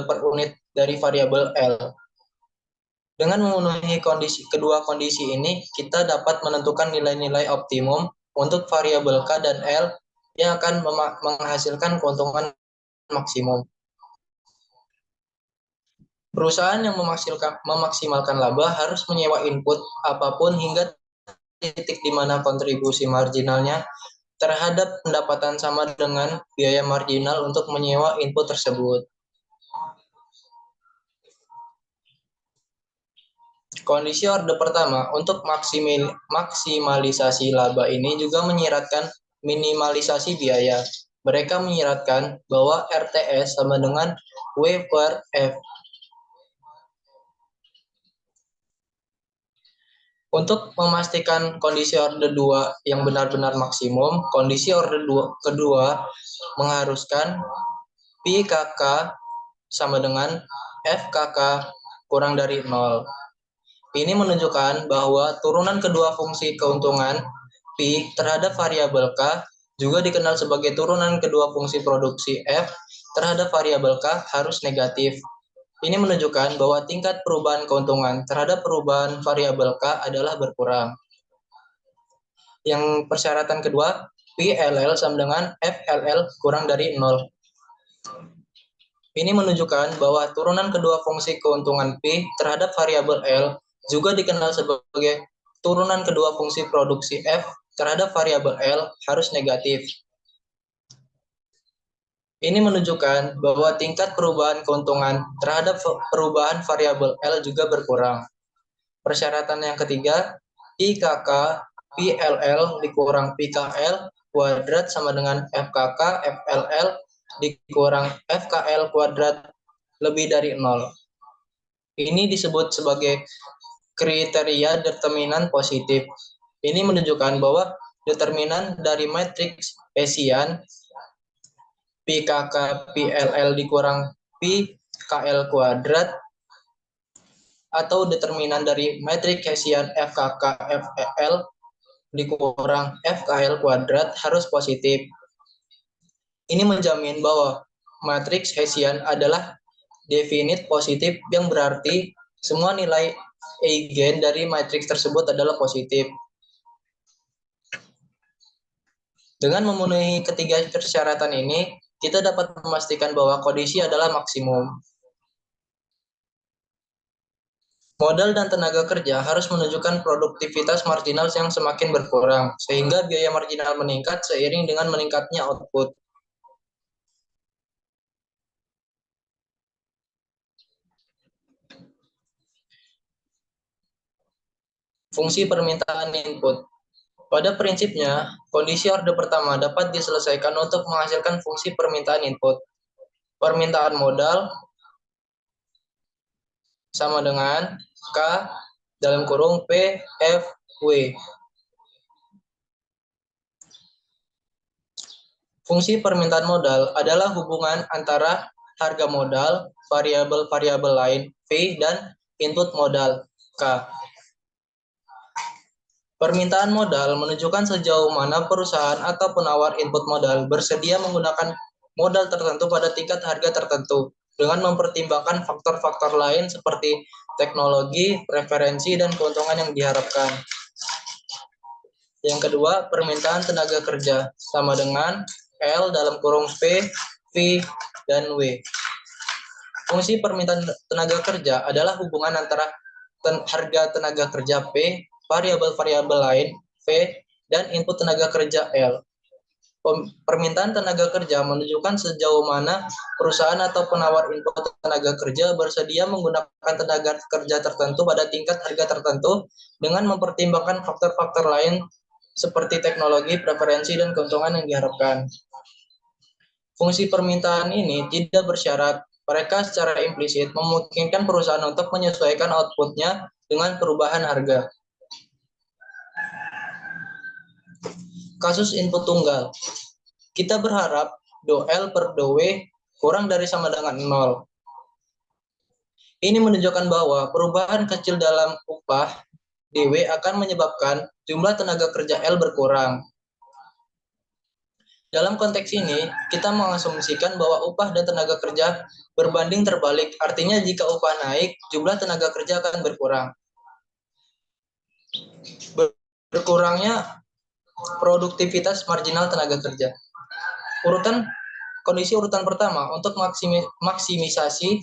per unit dari variabel L. Dengan memenuhi kedua kondisi ini, kita dapat menentukan nilai-nilai optimum untuk variabel K dan L yang akan menghasilkan keuntungan maksimum. Perusahaan yang memaksimalkan laba harus menyewa input apapun hingga titik di mana kontribusi marginalnya terhadap pendapatan sama dengan biaya marginal untuk menyewa input tersebut. Kondisi orde pertama untuk maksimalisasi laba ini juga menyiratkan minimalisasi biaya. Mereka menyiratkan bahwa RTS sama dengan W per F. Untuk memastikan kondisi orde 2 yang benar-benar maksimum, kondisi orde kedua mengharuskan PKK sama dengan FKK kurang dari 0. Ini menunjukkan bahwa turunan kedua fungsi keuntungan Pi terhadap variabel K juga dikenal sebagai turunan kedua fungsi produksi F terhadap variabel K harus negatif. Ini menunjukkan bahwa tingkat perubahan keuntungan terhadap perubahan variabel K adalah berkurang. Yang persyaratan kedua, PLL sama dengan FLL kurang dari 0. Ini menunjukkan bahwa turunan kedua fungsi keuntungan P terhadap variabel L juga dikenal sebagai turunan kedua fungsi produksi F terhadap variabel L harus negatif. Ini menunjukkan bahwa tingkat perubahan keuntungan terhadap perubahan variabel L juga berkurang. Persyaratan yang ketiga, IKK PLL dikurang PKL kuadrat sama dengan FKK FLL dikurang FKL kuadrat lebih dari 0. Ini disebut sebagai kriteria determinan positif. Ini menunjukkan bahwa determinan dari matriks Hessian PKK PLL dikurang PKL kuadrat atau determinan dari matriks Hessian FKK FEL dikurang FKL kuadrat harus positif. Ini menjamin bahwa matriks Hessian adalah definite positif yang berarti semua nilai eigen dari matriks tersebut adalah positif. Dengan memenuhi ketiga persyaratan ini, kita dapat memastikan bahwa kondisi adalah maksimum. Modal dan tenaga kerja harus menunjukkan produktivitas marginal yang semakin berkurang, sehingga biaya marginal meningkat seiring dengan meningkatnya output. Fungsi permintaan input. Pada prinsipnya, kondisi orde pertama dapat diselesaikan untuk menghasilkan fungsi permintaan input. Permintaan modal sama dengan K dalam kurung P, F, W. Fungsi permintaan modal adalah hubungan antara harga modal, variabel-variabel lain V, dan input modal K. Permintaan modal menunjukkan sejauh mana perusahaan atau penawar input modal bersedia menggunakan modal tertentu pada tingkat harga tertentu dengan mempertimbangkan faktor-faktor lain seperti teknologi, preferensi, dan keuntungan yang diharapkan. Yang kedua, permintaan tenaga kerja sama dengan L dalam kurung P, V, dan W. Fungsi permintaan tenaga kerja adalah hubungan antara harga tenaga kerja P, variabel-variabel lain V, dan input tenaga kerja L. Permintaan tenaga kerja menunjukkan sejauh mana perusahaan atau penawar input tenaga kerja bersedia menggunakan tenaga kerja tertentu pada tingkat harga tertentu dengan mempertimbangkan faktor-faktor lain seperti teknologi, preferensi, dan keuntungan yang diharapkan. Fungsi permintaan ini tidak bersyarat. Mereka secara implisit memungkinkan perusahaan untuk menyesuaikan outputnya dengan perubahan harga. Kasus input tunggal. Kita berharap do L per do W kurang dari sama dengan 0. Ini menunjukkan bahwa perubahan kecil dalam upah DW akan menyebabkan jumlah tenaga kerja L berkurang. Dalam konteks ini, kita mengasumsikan bahwa upah dan tenaga kerja berbanding terbalik. Artinya jika upah naik, jumlah tenaga kerja akan berkurang. Berkurangnya produktivitas marginal tenaga kerja. Kondisi urutan pertama untuk maksimisasi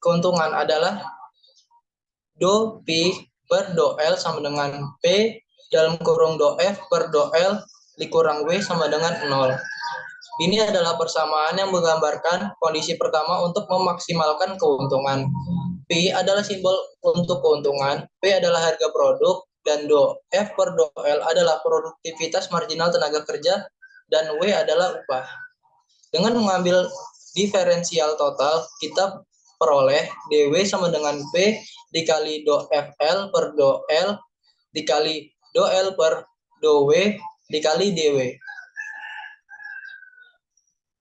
keuntungan adalah do P per do L sama dengan P dalam kurung do F per do L dikurang W sama dengan 0. Ini adalah persamaan yang menggambarkan kondisi pertama untuk memaksimalkan keuntungan. P adalah simbol untuk keuntungan, P adalah harga produk, dan do F per do L adalah produktivitas marginal tenaga kerja, dan W adalah upah. Dengan mengambil diferensial total, kita peroleh DW sama dengan P dikali do FL per do L dikali do L per do W dikali DW.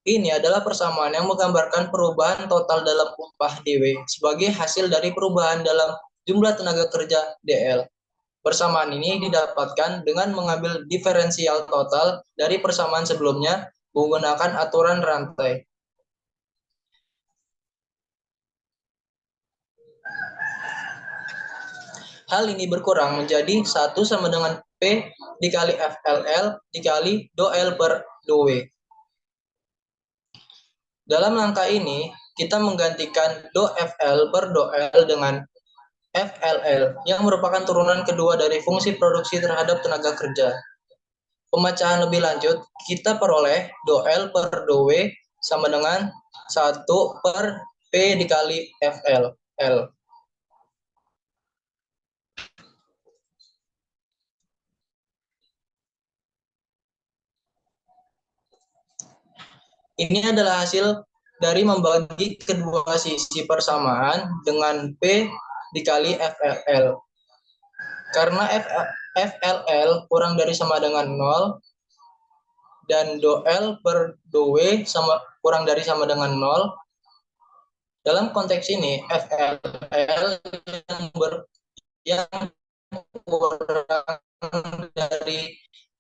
Ini adalah persamaan yang menggambarkan perubahan total dalam upah DW sebagai hasil dari perubahan dalam jumlah tenaga kerja DL. Persamaan ini didapatkan dengan mengambil diferensial total dari persamaan sebelumnya menggunakan aturan rantai. Hal ini berkurang menjadi 1 sama dengan P dikali FLL dikali do L per do W. Dalam langkah ini, kita menggantikan do FL per do L dengan FLL yang merupakan turunan kedua dari fungsi produksi terhadap tenaga kerja. Pemecahan lebih lanjut, kita peroleh do L per do W sama dengan 1 per P dikali FLL. Ini adalah hasil dari membagi kedua sisi persamaan dengan P dikali FLL. Karena FLL kurang dari sama dengan 0 dan do L per do W kurang dari sama dengan 0. Dalam konteks ini, FLL yang kurang dari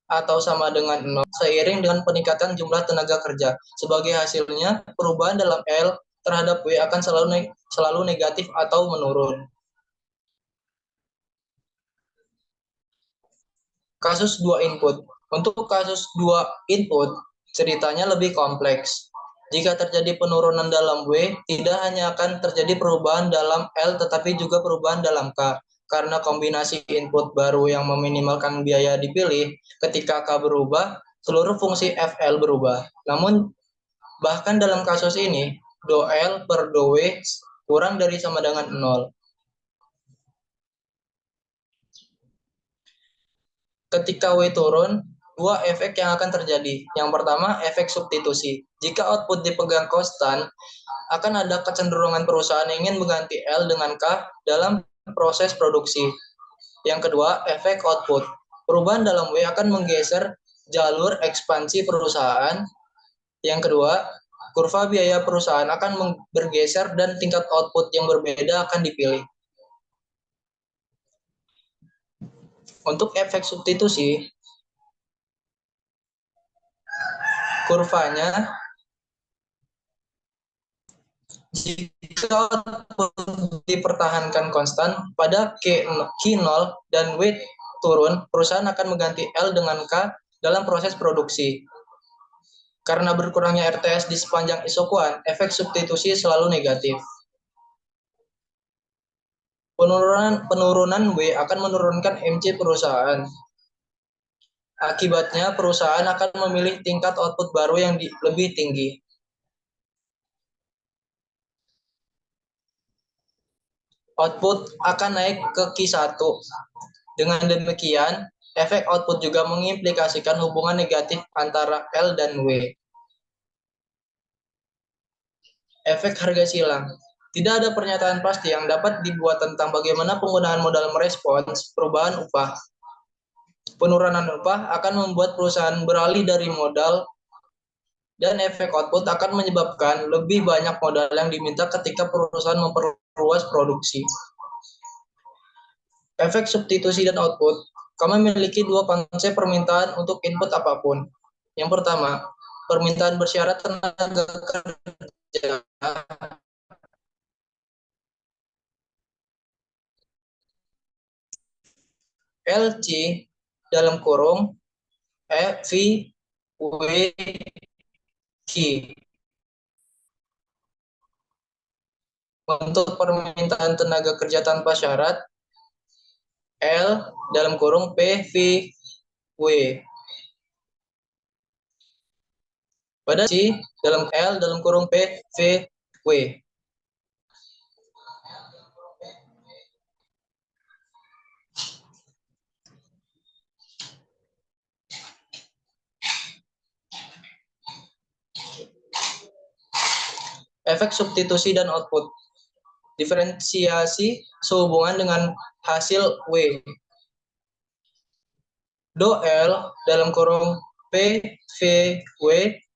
atau sama dengan 0 seiring dengan peningkatan jumlah tenaga kerja. Sebagai hasilnya, perubahan dalam L terhadap W akan selalu negatif atau menurun. Kasus 2 input. Untuk kasus 2 input, ceritanya lebih kompleks. Jika terjadi penurunan dalam W, tidak hanya akan terjadi perubahan dalam L, tetapi juga perubahan dalam K. Karena kombinasi input baru yang meminimalkan biaya dipilih, ketika K berubah, seluruh fungsi FL berubah. Namun, bahkan dalam kasus ini, do L per do W kurang dari sama dengan 0. ketika W turun, dua efek yang akan terjadi. Yang pertama, efek substitusi. Jika output dipegang konstan, akan ada kecenderungan perusahaan ingin mengganti L dengan K dalam proses produksi. Yang kedua, efek output. Perubahan dalam W akan menggeser jalur ekspansi perusahaan. Yang kedua, kurva biaya perusahaan akan bergeser dan tingkat output yang berbeda akan dipilih. Untuk efek substitusi, kurvanya jika dipertahankan konstan pada Q0 dan W turun, perusahaan akan mengganti L dengan K dalam proses produksi. Karena berkurangnya RTS di sepanjang isokuan, efek substitusi selalu negatif. Penurunan W akan menurunkan MC perusahaan. Akibatnya, perusahaan akan memilih tingkat output baru yang lebih tinggi. Output akan naik ke Q1. Dengan demikian, efek output juga mengimplikasikan hubungan negatif antara L dan W. Efek harga silang. Tidak ada pernyataan pasti yang dapat dibuat tentang bagaimana penggunaan modal merespons perubahan upah. Penurunan upah akan membuat perusahaan beralih dari modal, dan efek output akan menyebabkan lebih banyak modal yang diminta ketika perusahaan memperluas produksi. Efek substitusi dan output. Kami memiliki dua konsep permintaan untuk input apapun. Yang pertama, permintaan bersyarat tenaga kerja. LC dalam kurung V W Q. Untuk permintaan tenaga kerja tanpa syarat, L dalam kurung P V W. Pada C dalam L dalam kurung P V W. Efek substitusi dan output. Diferensiasi sehubungan dengan hasil W. Do L dalam kurung P V W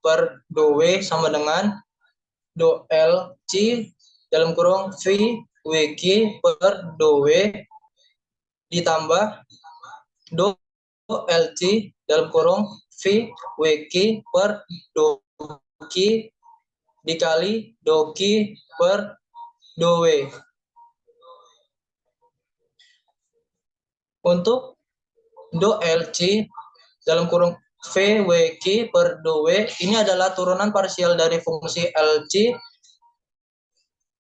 per do W sama dengan do L C dalam kurung V W Q per do W ditambah do L C dalam kurung V W Q per do Q dikali do Q per do W. Untuk do LC dalam kurung V W Q per do W ini adalah turunan parsial dari fungsi LC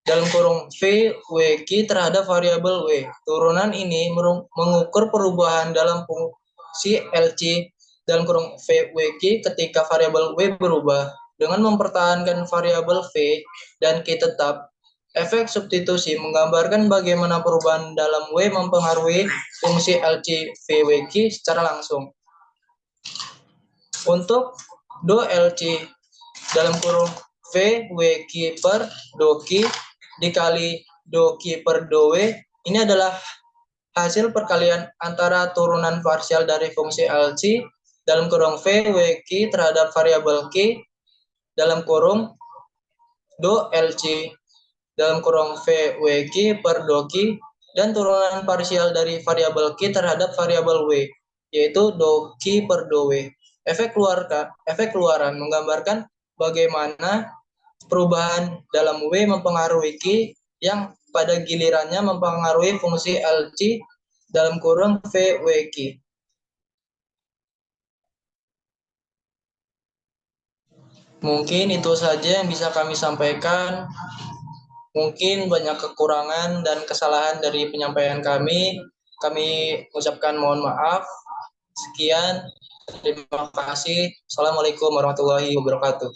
dalam kurung V W Q terhadap variabel W. Turunan ini mengukur perubahan dalam fungsi LC dalam kurung V W Q ketika variabel W berubah. Dengan mempertahankan variabel V dan Q tetap, efek substitusi menggambarkan bagaimana perubahan dalam W mempengaruhi fungsi LC V W Q secara langsung. Untuk do LC dalam kurung V W Q per do Q dikali do Q per do W ini adalah hasil perkalian antara turunan parsial dari fungsi LC dalam kurung V W Q terhadap variabel Q dalam kurung do LC dalam kurung V W Q per do Q dan turunan parsial dari variabel Q terhadap variabel W, yaitu do Q per do W. Efek keluaran menggambarkan bagaimana perubahan dalam W mempengaruhi Q yang pada gilirannya mempengaruhi fungsi LC dalam kurung V W Q. Mungkin itu saja yang bisa kami sampaikan. Mungkin banyak kekurangan dan kesalahan dari penyampaian kami. Kami ucapkan mohon maaf. Sekian. Terima kasih. Assalamualaikum warahmatullahi wabarakatuh.